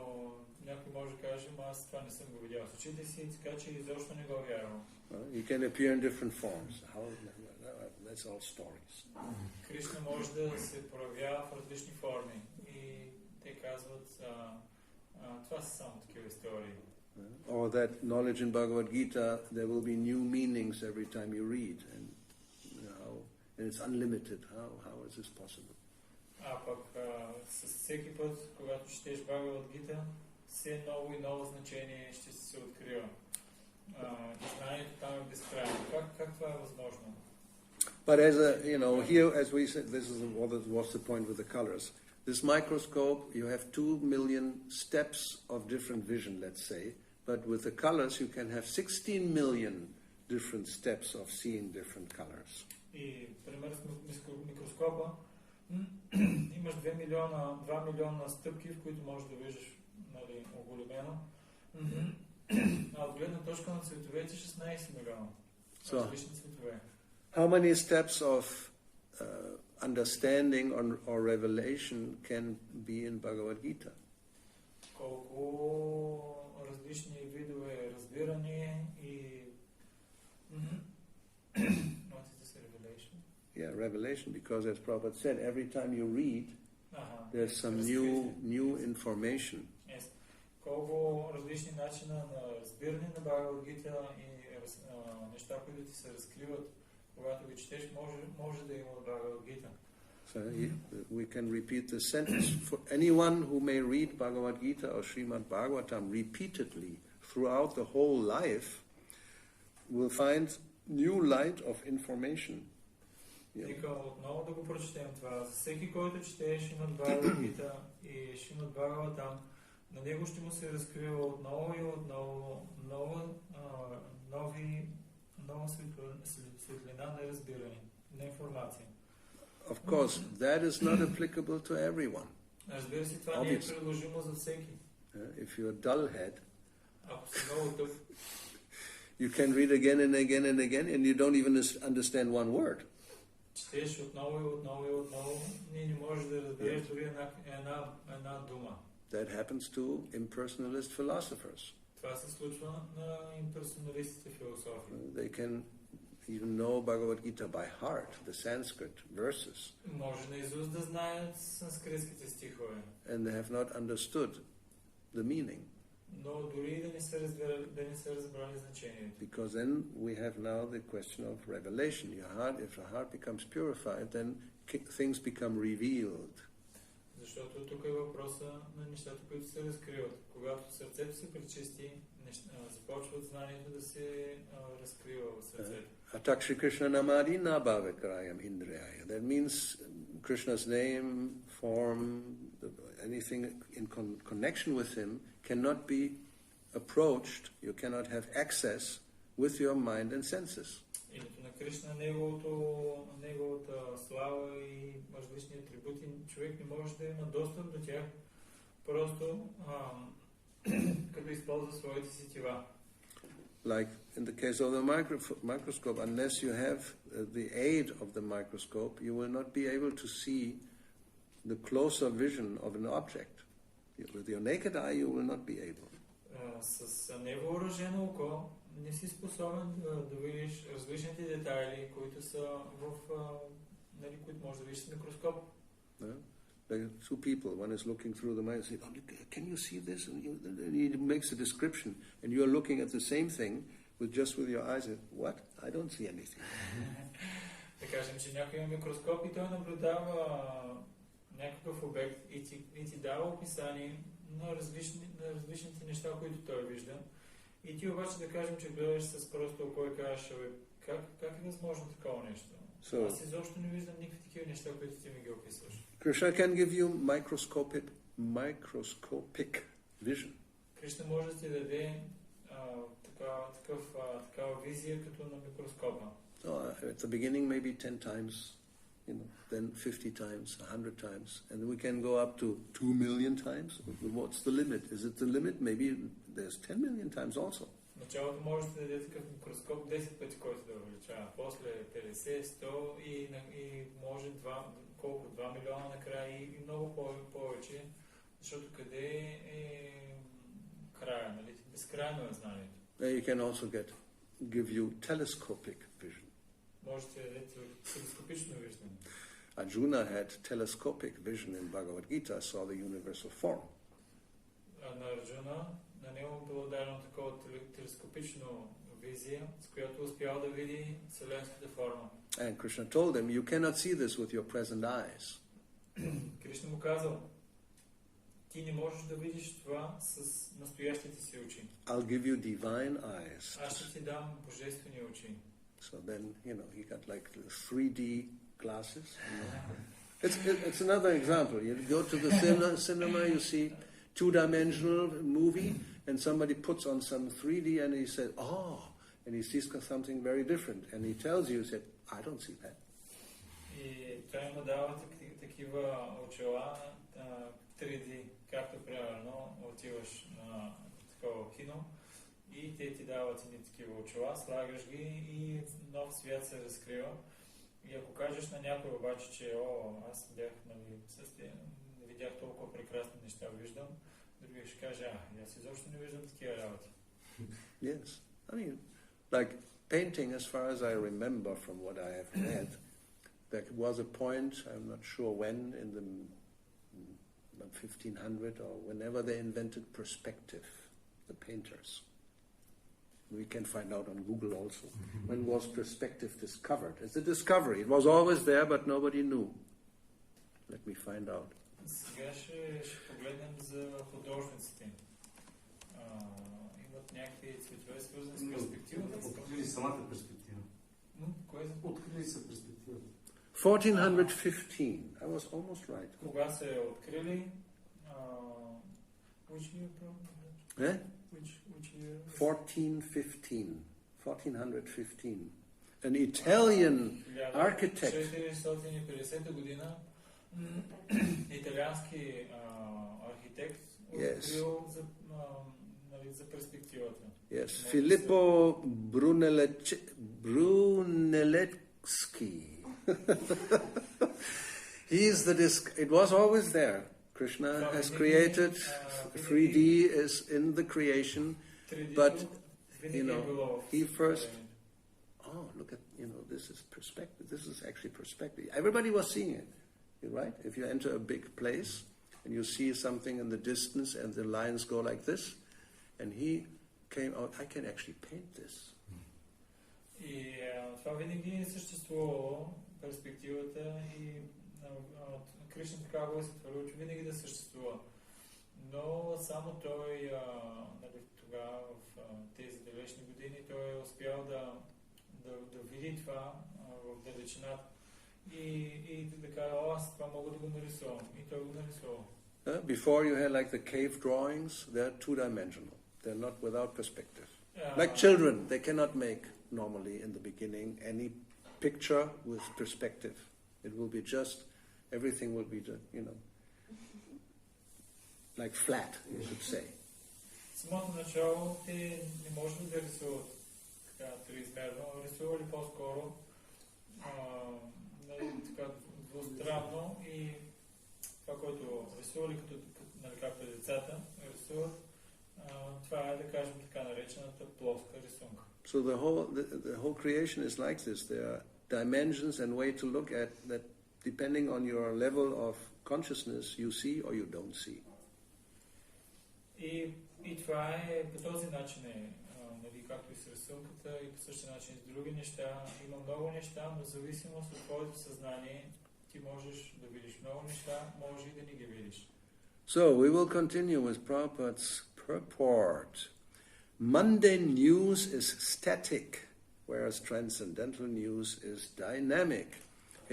някой може да каже, аз това не съм го видял с очите си, така че изобщо не го вярвам. You can appear in different forms. That's all stories. Кришна може да се проявява в различни форми и те казват, това са само такива истории. Or that knowledge in Bhagavad Gita, there will be new meanings every time you read, and it's unlimited. How is this possible? Пък с всеки път, когато четеш Бхагавад Гита, все ново и ново значение ще се открива. И знанието там е безкрайно. Как това е възможно? But as here, as we said, this is what's the point with the colors. This microscope, you have 2 million steps of different vision, let's say, but with the colors you can have 16 million different steps of seeing different colors. И пример с микроскопа, имаш 2 милиона стъпки, в които можеш да виждаш, нали, оголемено. А от гледна точка на цветовете 16 милиона. Различни цветове. How many steps of understanding or revelation can be in Bhagavad Gita? Колко различни видове разбиране и what is this revelation? Yeah, revelation, because as Prabhupada said, every time you read, there's some new information. Yes. Колко различни начина на разбиране на Бхагавад Гита и неща, които ти се разкриват, когато ги четеш, може да има от Бхагавад Гита. So we can repeat this sentence. For anyone who may read Bhagavad Gita or Srimad Bhagavatam repeatedly throughout the whole life will find new light of information. Нека отново да го прочетем това. За всеки, който чете Шримад Бхагавад Гита и Шримад Бхагаватам, на него ще му се разкрива отново и отново нова светлина на разбиране, на информация. Of course, that is not applicable to everyone. Разбира се, това не е приложимо за всеки. If you're a dullhead, ако си много тъп, you can read again and again and again and you don't even understand one word. Четеш отново и отново, не можеш да разбереш дори една дума. That happens to impersonalist philosophers. Това се случва на имперсоналистите философи. They can even know Bhagavad Gita by heart, the Sanskrit verses. Може наизуст да знаят санскритските стихове. And they have not understood the meaning. Но дори да не са разбрали значението. Because then we have now the question of revelation. If your heart becomes purified, then things become revealed. Защото тук е въпроса на нещата, които се разкриват. Когато сърцето се пречисти, започват знанието да се разкрива в сърцето. Atakshri Krishna namadi nabhavikrayam indriyaya. That means Krishna's name, form, anything in connection with him cannot be approached, you cannot have access with your mind and senses. Името на Кришна, неговата слава и различни атрибути, човек не може да има достъп до тях, просто като използва своите сетива. Like in the case of the microscope, unless you have the aid of the microscope, you will not be able to see the closer vision of an object. With your naked eye, you will not be able. С невъоръжено око не си способен да видиш различните детайли, които са които може да видиш с микроскоп. Like two people, one is looking through the mind and says, can you see this? And he makes a description, and you are looking at the same thing with your eyes. What? I don't see anything. Да кажем, че някой има микроскоп и той наблюдава някакъв обект и ти дава описание на различните неща, които той вижда. И ти обаче да кажем, че гледаш с просто око и кажеш, как е възможно такова нещо? So, Аз изобщо не виждам никакви такива неща, които ти ми ги описваш. Krishna can give you microscopic vision. Кришна може да ти даде такава визия като на микроскопа. So, at the beginning maybe 10 times, then 50 times, 100 times, and we can go up to 2 million times. What's the limit? Is it the limit? Maybe there's 10 million times also. Началото може да даде такъв микроскоп 10 пъти, който да увеличава. После 50, 100 и може 2 милиона накрая и много повече, защото къде е края, нали? Безкрайно е знанието. You can also give you telescopic vision. Може да даде телескопично виждане. Arjuna had telescopic vision in Bhagavad Gita, saw the universal form. На Арджуна, на него било дадено такова телескопично визия, с която успял да види вселенската форма. And Krishna told him, you cannot see this with your present eyes. Кришна му казал, ти не можеш да видиш това с настоящите си очи. I'll give you divine eyes. Аз ще ти дам божествени очи. So then, he got like 3D glasses. It's another example. You go to the cinema, you see two-dimensional movie, and somebody puts on some 3D, and he says, oh, and he sees something very different, and he tells you, I don't see that. И той му дава такива очила 3D, както примерно отиваш на такова кино и те ти дават едни такива очила, слагаш ги и нов свят се разкрива. И ако кажеш на някой обаче, че аз бях, видях толкова прекрасни неща, виждам, другия ще каже, аз изобщо не виждам такива работи. Yes. I mean, like painting, as far as I remember from what I have read, there was a point, I'm not sure when, in the 1500 or whenever they invented perspective, the painters. We can find out on Google also. When was perspective discovered? It's a discovery. It was always there, but nobody knew. Let me find out. Сега ще погледнем за художниците. Имат някакви цветове, свързани с перспективата. Открили самата перспектива. Кое за? Открили са перспективата. 1415. I was almost right. Кога се открили? Which year probably? Eh? Which year? 1415. An Italian architect. 450 година италиански архитект открил за перспективата. Yes, Filippo Brunelleschi. It was always there. Krishna has created, 3D is in the creation, but, he first, look at, this is perspective. This is actually perspective. Everybody was seeing it, right? If you enter a big place and you see something in the distance and the lines go like this, and he came out, I can actually paint this. И това винаги съществувало, перспективата, и Кришна така го е сътворил, че винаги да съществува. Но само той, тогава в тези далечни години, той е успял да види това в далечината и да каже, аз това мога да го нарисувам. И той го нарисувал. Before you had like the cave drawings, they're two-dimensional. They're not without perspective. Like children, they cannot make normally in the beginning any picture with perspective. It will be just, everything will be, like flat, you should say. Самото начало те не може да рисуват така триизмерно, рисували по-скоро така двустранно и това, което рисували както децата рисуват, това е, да кажем, така наречената плоска рисунка. So the whole creation is like this. There are dimensions and way to look at that depending on your level of consciousness you see or you don't see. И това е по този начин, както и с рисунката, и по същия начин с други неща. Има много неща, но в зависимост от твоето съзнание ти можеш да видиш много неща, може и да не ги видиш. So we will continue with Prabhupada's purport. Mundane news is static, whereas transcendental news is dynamic,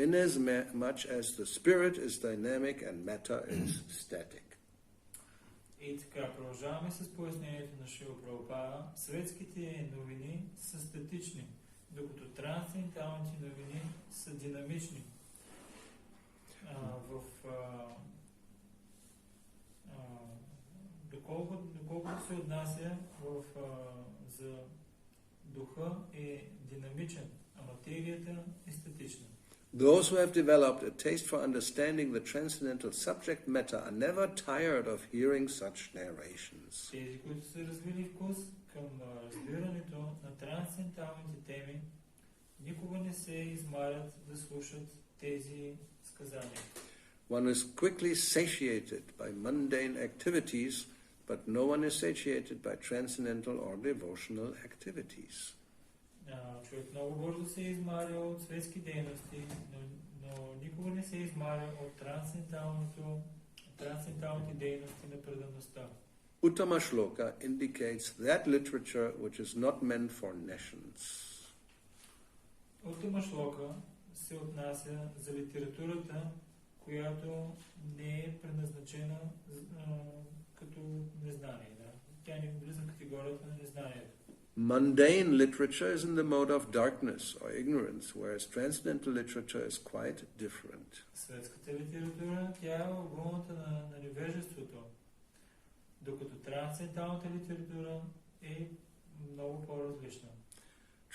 inasmuch as the spirit is dynamic and matter is static. И така, продължаваме с пояснението на Шрила Прабхупада. Светските новини са статични, докато трансценденталните новини са динамични. Доколкото се отнася за духа е динамичен, а материята е статична. Those who have developed a taste for understanding the transcendental subject matter are never tired of hearing such narrations. Тези, които са развили вкус към разбирането на трансценденталните теми, никога не се измарят да слушат тези сказания. One is quickly satiated by mundane activities, but no one is satiated by transcendental or devotional activities. Човек много бързо се измаря от светски дейности, но никога не се измаря от трансценденталните дейности на предаността. Uttama Shloka indicates that literature which is not meant for nations. Uttama Shloka се отнася за литературата, която не е предназначена като незнание. Да? Тя не влиза в категорията на незнанието. Mundane literature is in the mode of darkness or ignorance, whereas transcendental literature is quite different. Светската литература, тя е в вълната на невежеството, докато трансценденталната литература е много по-различна.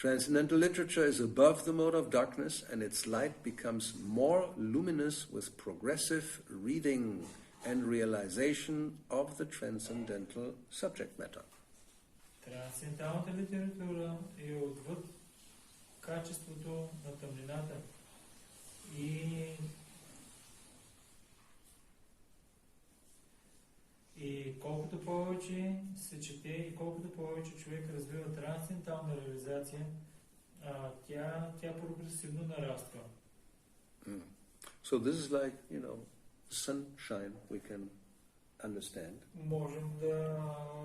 Transcendental literature is above the mode of darkness, and its light becomes more luminous with progressive reading and realization of the transcendental subject matter. Трансценденталната литература е отвъд качеството на тъмнината и колкото повече се чете и колкото повече човек развива трансцендентална реализация, тя прогресивно нараства. So this is like, sunshine we can understand. Можем да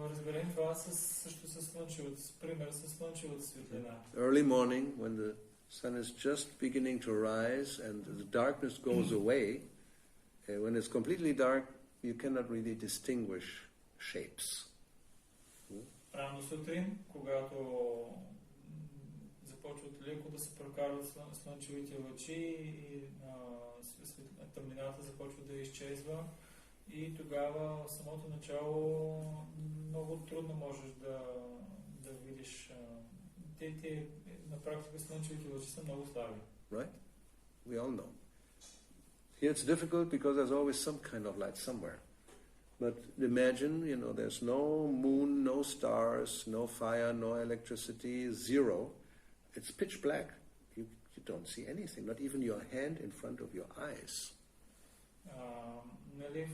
разберем това също със слънчевата, пример със слънчевата светлина. Early morning, when the sun is just beginning to rise and the darkness goes away, when it's completely dark, you cannot really distinguish shapes. Рано сутрин, когато започват леко да се прокарват слънчевите лъчи и тъмнината започва да изчезва, и тогава в самото начало много трудно можеш да видиш. Те на практика слънчевите лъчи са много слаби. Right? We all know. Here it's difficult because there's always some kind of light somewhere. But imagine, there's no moon, no stars, no fire, no electricity, zero. It's pitch black. You don't see anything, not even your hand in front of your eyes.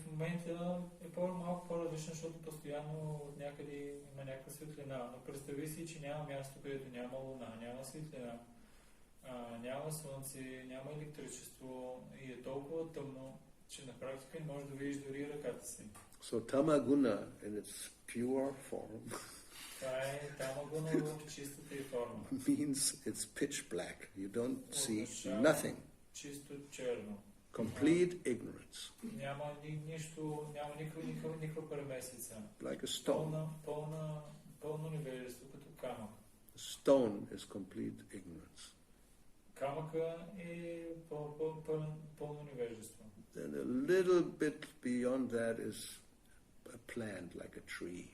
В момента е малко по-различно, защото постоянно от някъде има някаква светлина. Но представи си, че няма място, където няма луна, няма светлина, няма слънце, няма електричество и е толкова тъмно, че на практика не можеш да видиш дори ръката си. So tamaguna in its pure form Това е тамагуна в чистата й форма. means it's pitch black. You don't see nothing. Чисто черно. Complete ignorance. Няма нищо, няма никаква премесица. Like a stone. Пълно невежество, като камък. Stone is complete ignorance. Камъка е пълно невежество. Then a little bit beyond that is a plant, like a tree.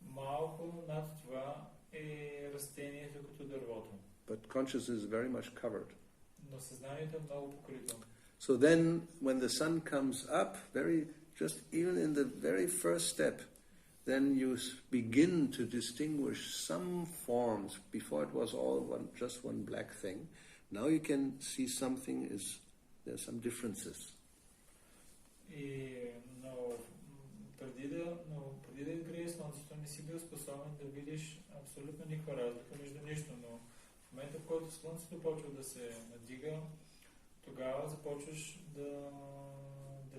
Малко над това е растението като дървото. But consciousness is very much covered. Но съзнанието е много покрито. So then, when the sun comes up, just even in the very first step, then you begin to distinguish some forms. Before it was all just one black thing. Now you can see there's some differences. Но преди да изгрее слънцето, не си бил способен да видиш абсолютно никаква разлика между нищо, но в момента, в който слънцето почва да се надига, тогава започваш да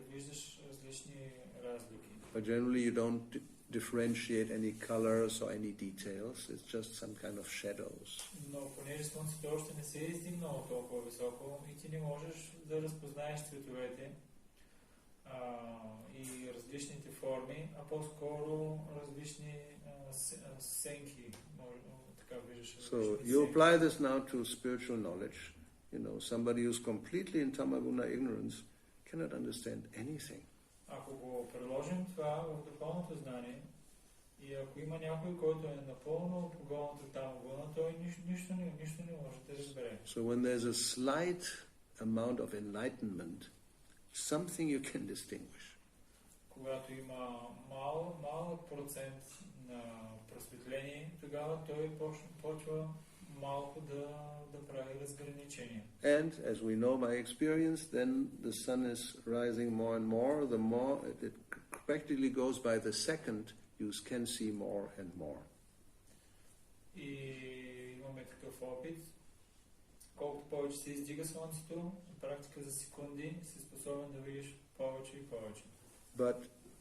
виждаш различни разлики. But generally you don't differentiate any colors or any details. It's just some kind of shadows. Но понеже Слънцето още не се е издигнало толкова високо и ти не можеш да разпознаеш цветовете и различните форми, а по-скоро различни сенки. Така виждаш. So you apply this now to spiritual knowledge. You know, somebody who's completely in tamaguna ignorance cannot understand anything. Ако го приложим това в духовното знание и ако има някой, който е напълно погълнат от тамагуна, той нищо не може да разбере. So when there's a slight amount of enlightenment, something you can distinguish. Когато има малък процент на просветление, тогава той почва малко да прави разграничения. And as we know by experience, then the sun is rising more and more. The more it practically goes by the second, you can see more and more. И имаме такъв опит. Колкото повече се издига слънцето, на практика за секунди си способен да видиш повече и повече. But,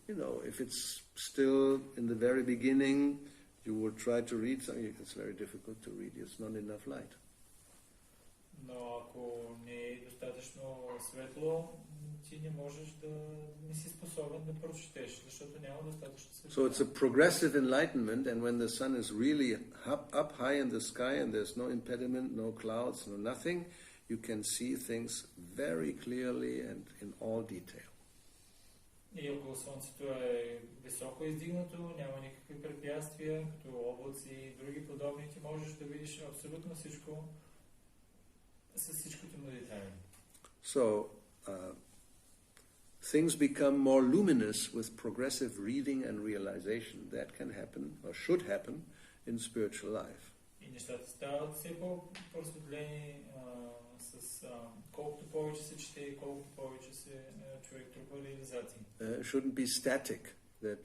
you know, if it's still in the very beginning, you will try to read something, it's very difficult to read, it's not enough light. Но ако не е достатъчно светло, ти не можеш не си способен да прочетеш, защото няма достатъчно светло. So it's a progressive enlightenment, and when the sun is really up high in the sky and there's no impediment, no clouds, no nothing, you can see things very clearly and in all detail. И ако слънцето е високо издигнато, няма никакви препятствия, като облаци и други подобни, ти можеш да видиш абсолютно всичко с всичкото му детайли. So, things become more luminous with progressive reading and realization. That can happen, or should happen, in spiritual life. И нещата стават все по-просветлени колкото повече се чете и колкото повече се човек трупа реализации. It shouldn't be static, that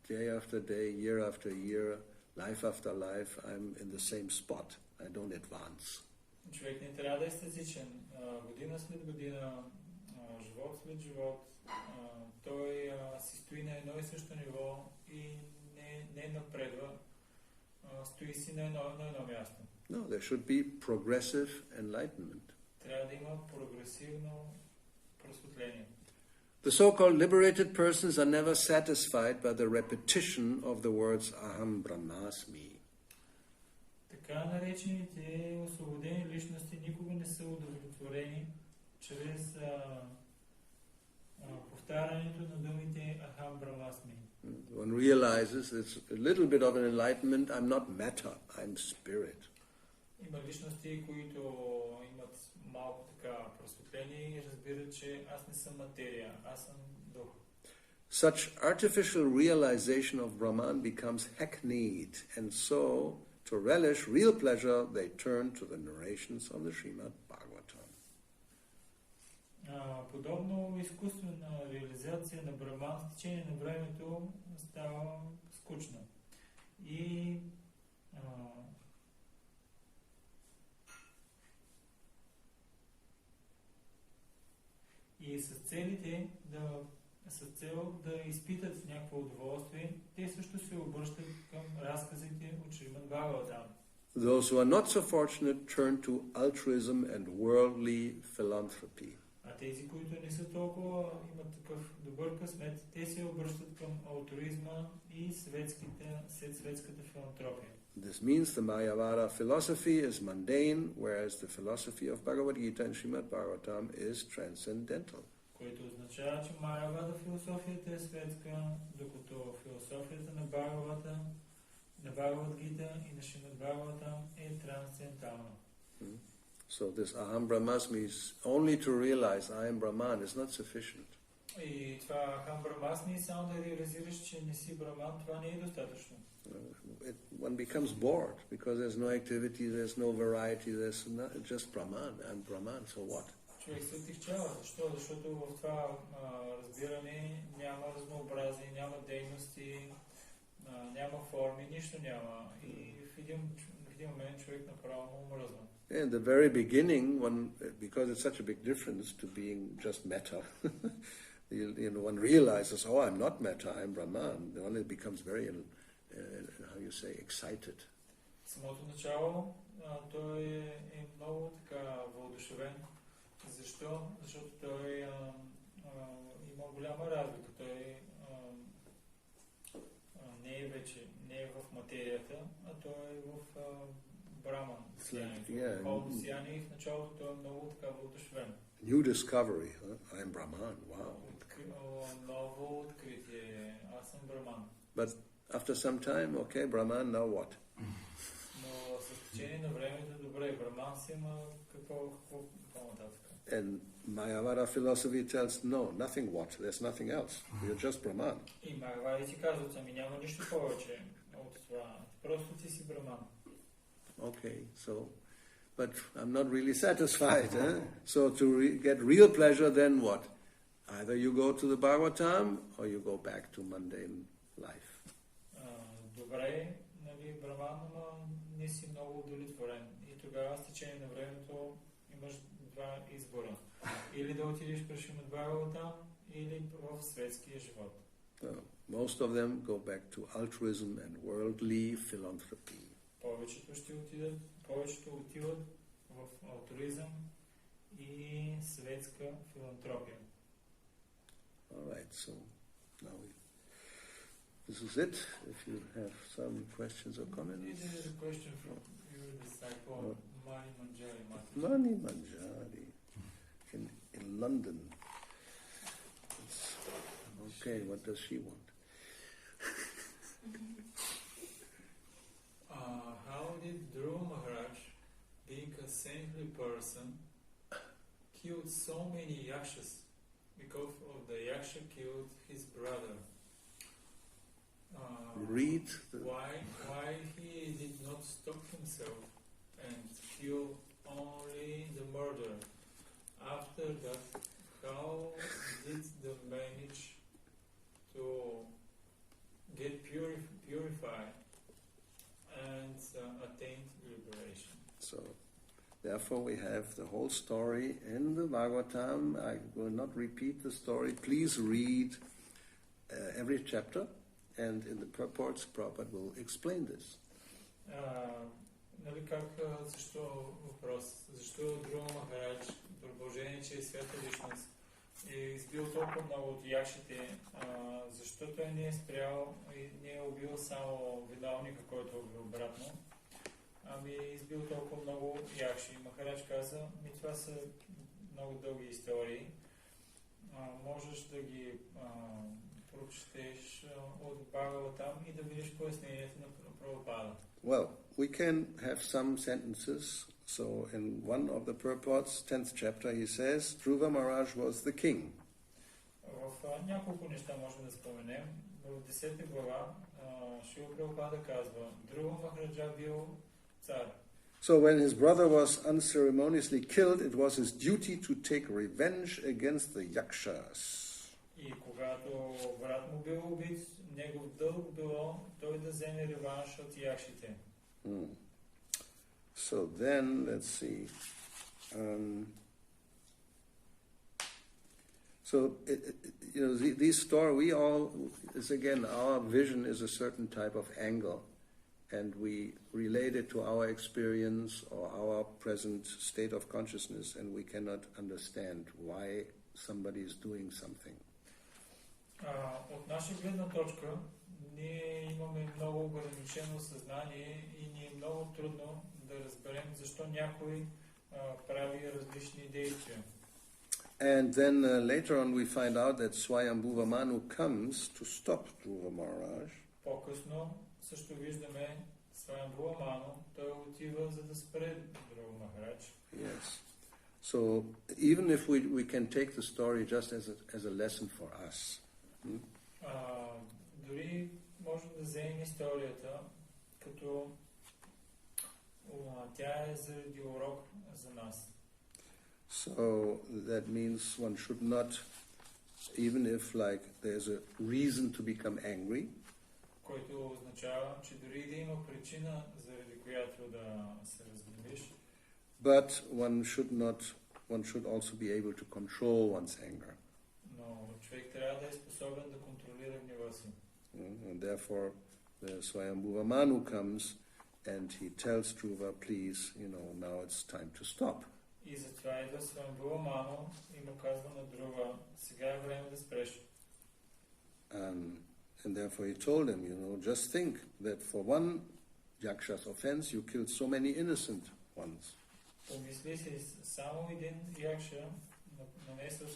day after day, year after year, life after life, I'm in the same spot. I don't advance. Човек не трябва да е статичен. Година след година, живот след живот, той си стои на едно и също ниво и не напредва. Стои си на едно място. No, there should be progressive enlightenment. Трябва да има прогресивно просветление. The so-called liberated persons are never satisfied by the repetition of the words Aham Brahmasmi. Така наречените освободени личности никога не са удовлетворени чрез повтарянето на думите Aham Brahmasmi. One realizes it's a little bit of an enlightenment. I'm not matter, I'm spirit. Има личности, които имат малко така просветление и разбират, че аз не съм материя, аз съм дух. Such artificial realization of Brahman becomes hackneyed, and so, to relish real pleasure, they turn to the narrations of the Srimad Bhagavatam. Подобно изкуствена реализация на Брахман с течение на времето става скучна. И с цел да изпитат някакво удоволствие, те също се обръщат към разказите от Шримад Бхагаватам. Those who are not so fortunate turn to altruism and worldly philanthropy. А тези, които не са толкова, имат такъв добър късмет, те се обръщат към алтруизма и светската филантропия. This means the Mayavada philosophy is mundane, whereas the philosophy of Bhagavad Gita and Srimad Bhagavatam is transcendental. Което означава, че Майявада философията е светска, докато философията на Бхагавад Гита и на Шримад Бхагаватам е трансцендентална. So this Aham Brahmasmi is only to realize I am Brahman is not sufficient. И това Ахам Брахмасми, само да реализираш, че не си Брахман, това не е достатъчно. One becomes bored because there's no activity, there's no variety, there's just Brahman. I'm Brahman, so what? Човек се отихчава. Защо? Защото в това разбиране няма разнообразие, няма дейности, няма форми, нищо няма. И в един момент човек направо му омръзва. In the very beginning, because it's such a big difference to being just metta, One realizes, oh, I'm not Metta, I'm Brahman. Then one becomes very, how you say, excited. В самото начало той е много така въодушевен. Защо? Защото той има голяма разлика. Той не е в материята, а той е в Браман сиянието. Холно сияние и в началото той е много така въодушевен. New discovery, huh? I'm Brahman, wow. Ново откритие, аз съм Браман. But after some time, okay, Brahman, now what? Но с течение на времето, добре, Браман си има какво нататък. And Mayavada philosophy tells, no, nothing what, there's nothing else. You're just Brahman. И Майявади ти казват, ами няма нищо повече от това. Просто ти си Браман. Okay, so, but I'm not really satisfied. So to get real pleasure, then what? Either you go to the Bhagavatam or you go back to mundane life. Добре, нали, Браман, но не си много удовлетворен. И тогава с течение на времето имаш два избора. Или да отидеш при Шримад Бхагаватам, или в светския живот. Most of them go back to altruism and worldly philanthropy. Повечето отиват в алтруизъм и светска филантропия. Alright, so now this is it. If you have some questions or comments. This is a question from your disciple, Mani Manjari. Mani Manjari in London. Okay, what does she want? How did Dhruva Maharaj, being a saintly person, killed so many yakshas? Because of the yaksha killed his brother. Read why he did not stop himself and kill only the murderer? After that, how did they manage to get purified and attain liberation? So, therefore we have the whole story in the Bhagavatam. I will not repeat the story. Please read every chapter, and in the purports, Prabhupada will explain this. Нали как, защо Dhruva Махарадж, при положение, че е свята личност, е избил толкова много от якшите, защо той не е спрял и не е убил само виновника, който е убил обратно, ами избил толкова много якши. Махарадж каза, това са много дълги истории, можеш да ги прочетеш от Бхагаватам и да видиш пояснението на Прабхупада. Well, we can have some sentences. So in one of the purports, 10th chapter, he says, Dhruva Maharaj was the king. В няколко неща можем да споменем. В 10 глава Шрила Прабхупада казва, Dhruva Махараджа бил цар. So when his brother was unceremoniously killed, it was his duty to take revenge against the yakshas. И когато брат му бил убит, негов дълг било той да вземе реванш от якшите. So then, let's see. These stories, we all, is again, our vision is a certain type of angle, and we relate it to our experience or our present state of consciousness, and we cannot understand why somebody is doing something. От наша гледна точка, ние имаме много ограничено съзнание и ни е много трудно да разберем защо някой прави различни действия. And then later on we find out that Swayambhuva Manu comes to stop Dhruva Maharaj. По-късно също виждаме Swayambhuva Manu, той отива за да спре Dhruva Maharaj. Yes. So even if we can take the story just as a lesson for us. Дори можем да вземем историята като тя е заради урок за нас. So that means one should not, even if like there's a reason to become angry, който означава, че дори да има причина, заради която да се разгневиш, but one should also be able to control one's anger. Но човек трябва да е способен да контролира гнева си. And therefore, the Swayambhuva Manu comes and he tells Dhruva, please, now it's time to stop. И затова идва Свамбува Ману и му казва на Друва, сега е време да спреш. And therefore he told him, just think that for one yaksha's offense you killed so many innocent ones. Помисли си, само един якша нанесъл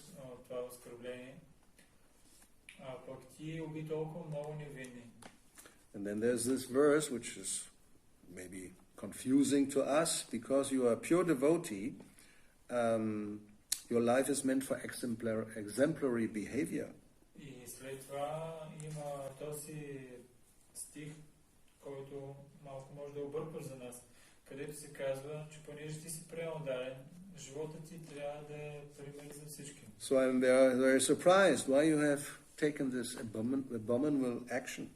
това оскърбление, а пък ти уби толкова много невинни. And then there's this verse which is maybe confusing to us because you are a pure devotee. Your life is meant for exemplary behavior. И след това има този стих, който малко може да объркваш за нас, където се казва, че понеже ти си преударен, живота ти трябва да е пример за всички. So I'm very surprised why you have taken this abominable action.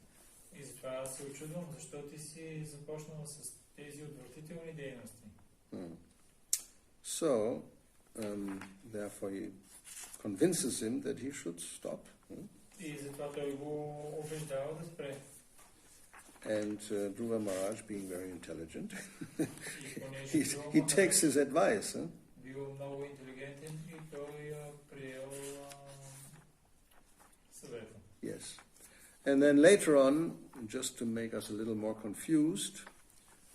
И затова се очудвам, защо ти си започнал с тези отвратителни дейности. So, therefore he convinces him that he should stop. И затова той го убеждава да спре. And Dhruva Maharaj, being very intelligent, И понеже he takes his advice. Бил много интелигентен и той приел съвета. Yes. And then later on, just to make us a little more confused,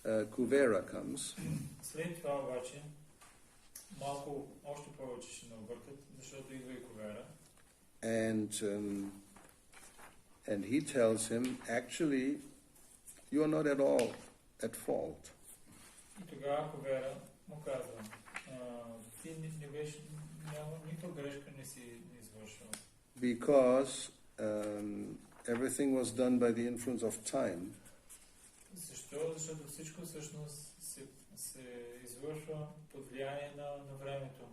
Kuvera comes. След това обаче, малко още повече ще наобъркат, защото идва и Кувера. And he tells him, actually, you are not at all at fault. И тогава Кувера му казва, ти не беше, няма никаква грешка не си извършил. Because everything was done by the influence of time. Защо? Защото всичко всъщност се извършва под влияние на времето.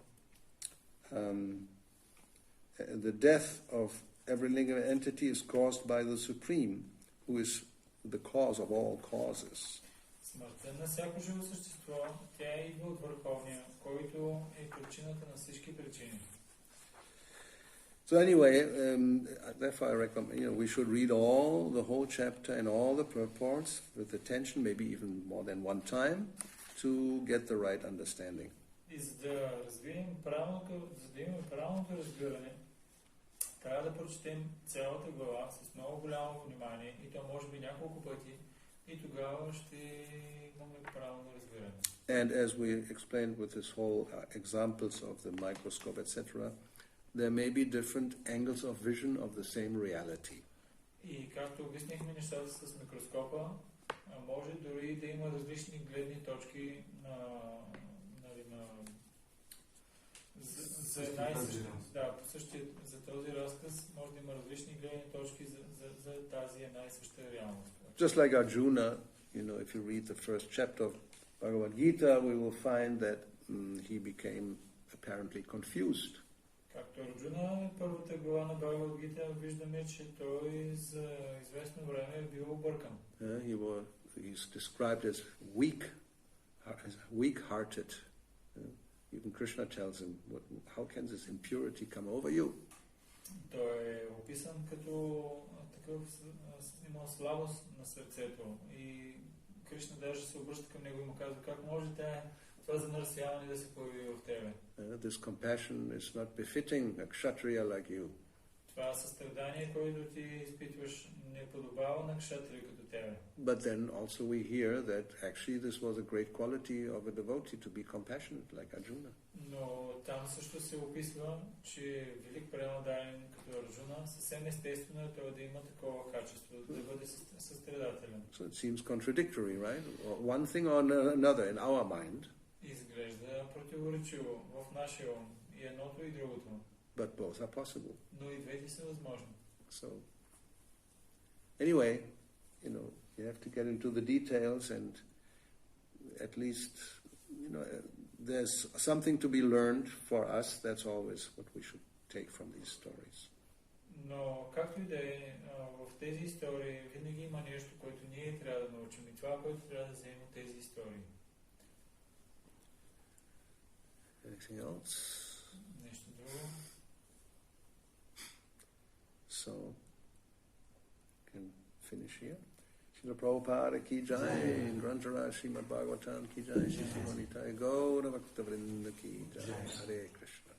The death of every living entity is caused by the Supreme, who is the cause of all causes. Смъртта на всяко живо същество, тя идва от Върховния, който е причината на всички причини. So anyway, therefore I recommend, we should read the whole chapter and all the purports with attention, maybe even more than one time, to get the right understanding. И за да имаме правилното разбиране, трябва да прочетем цялата глава с много голямо внимание и то може би няколко пъти и тогава ще имаме правилно разбиране. And as we explained with this whole examples of the microscope, etc., there may be different angles of vision of the same reality. И както обяснихме нещата с микроскопа, може дори да има различни гледни точки за този разказ може да има различни гледни точки за тази една и съща реалност. Just like Arjuna, if you read the first chapter of Bhagavad Gita, we will find that he became apparently confused. Както Арджуна, първата глава на Бхагавад Гита, виждаме, че той за известно време е бил объркан. He's described as weak-hearted. Even Krishna tells him, how can this impurity come over you? Той е описан като такъв, имал слабост на сърцето. И Кришна даже се обръща към него и му казва, как може това замърсяване да се появи в тебе? This compassion is not befitting a kshatriya like you. Това състрадание, което ти изпитваш, не подобава на кшатрия като тебе. But then also we hear that actually this was a great quality of a devotee to be compassionate like Arjuna. Но там също се описва, че велик преданен като Арджуна, съвсем естествено е той да има такова качество, да бъде състрадателен. So it seems contradictory, right? Or one thing or another in our mind. Изглежда противоречиво в нашия ум и едното и другото. But both are possible. Но и двете са възможни. So, anyway, you have to get into the details and at least, there's something to be learned for us. That's always what we should take from these stories. Но, както и да е, в тези истории винаги има нещо, което ние трябва да научим и това, което трябва да вземем от тези истории. Anything else? Нещо друго? So, can finish here. Srila Prabhupada ki jai, Granthara Srimad Bhagavatam ki jai, Shri Nitai Gaura Bhakta Vrinda ki jai, Hare Krishna.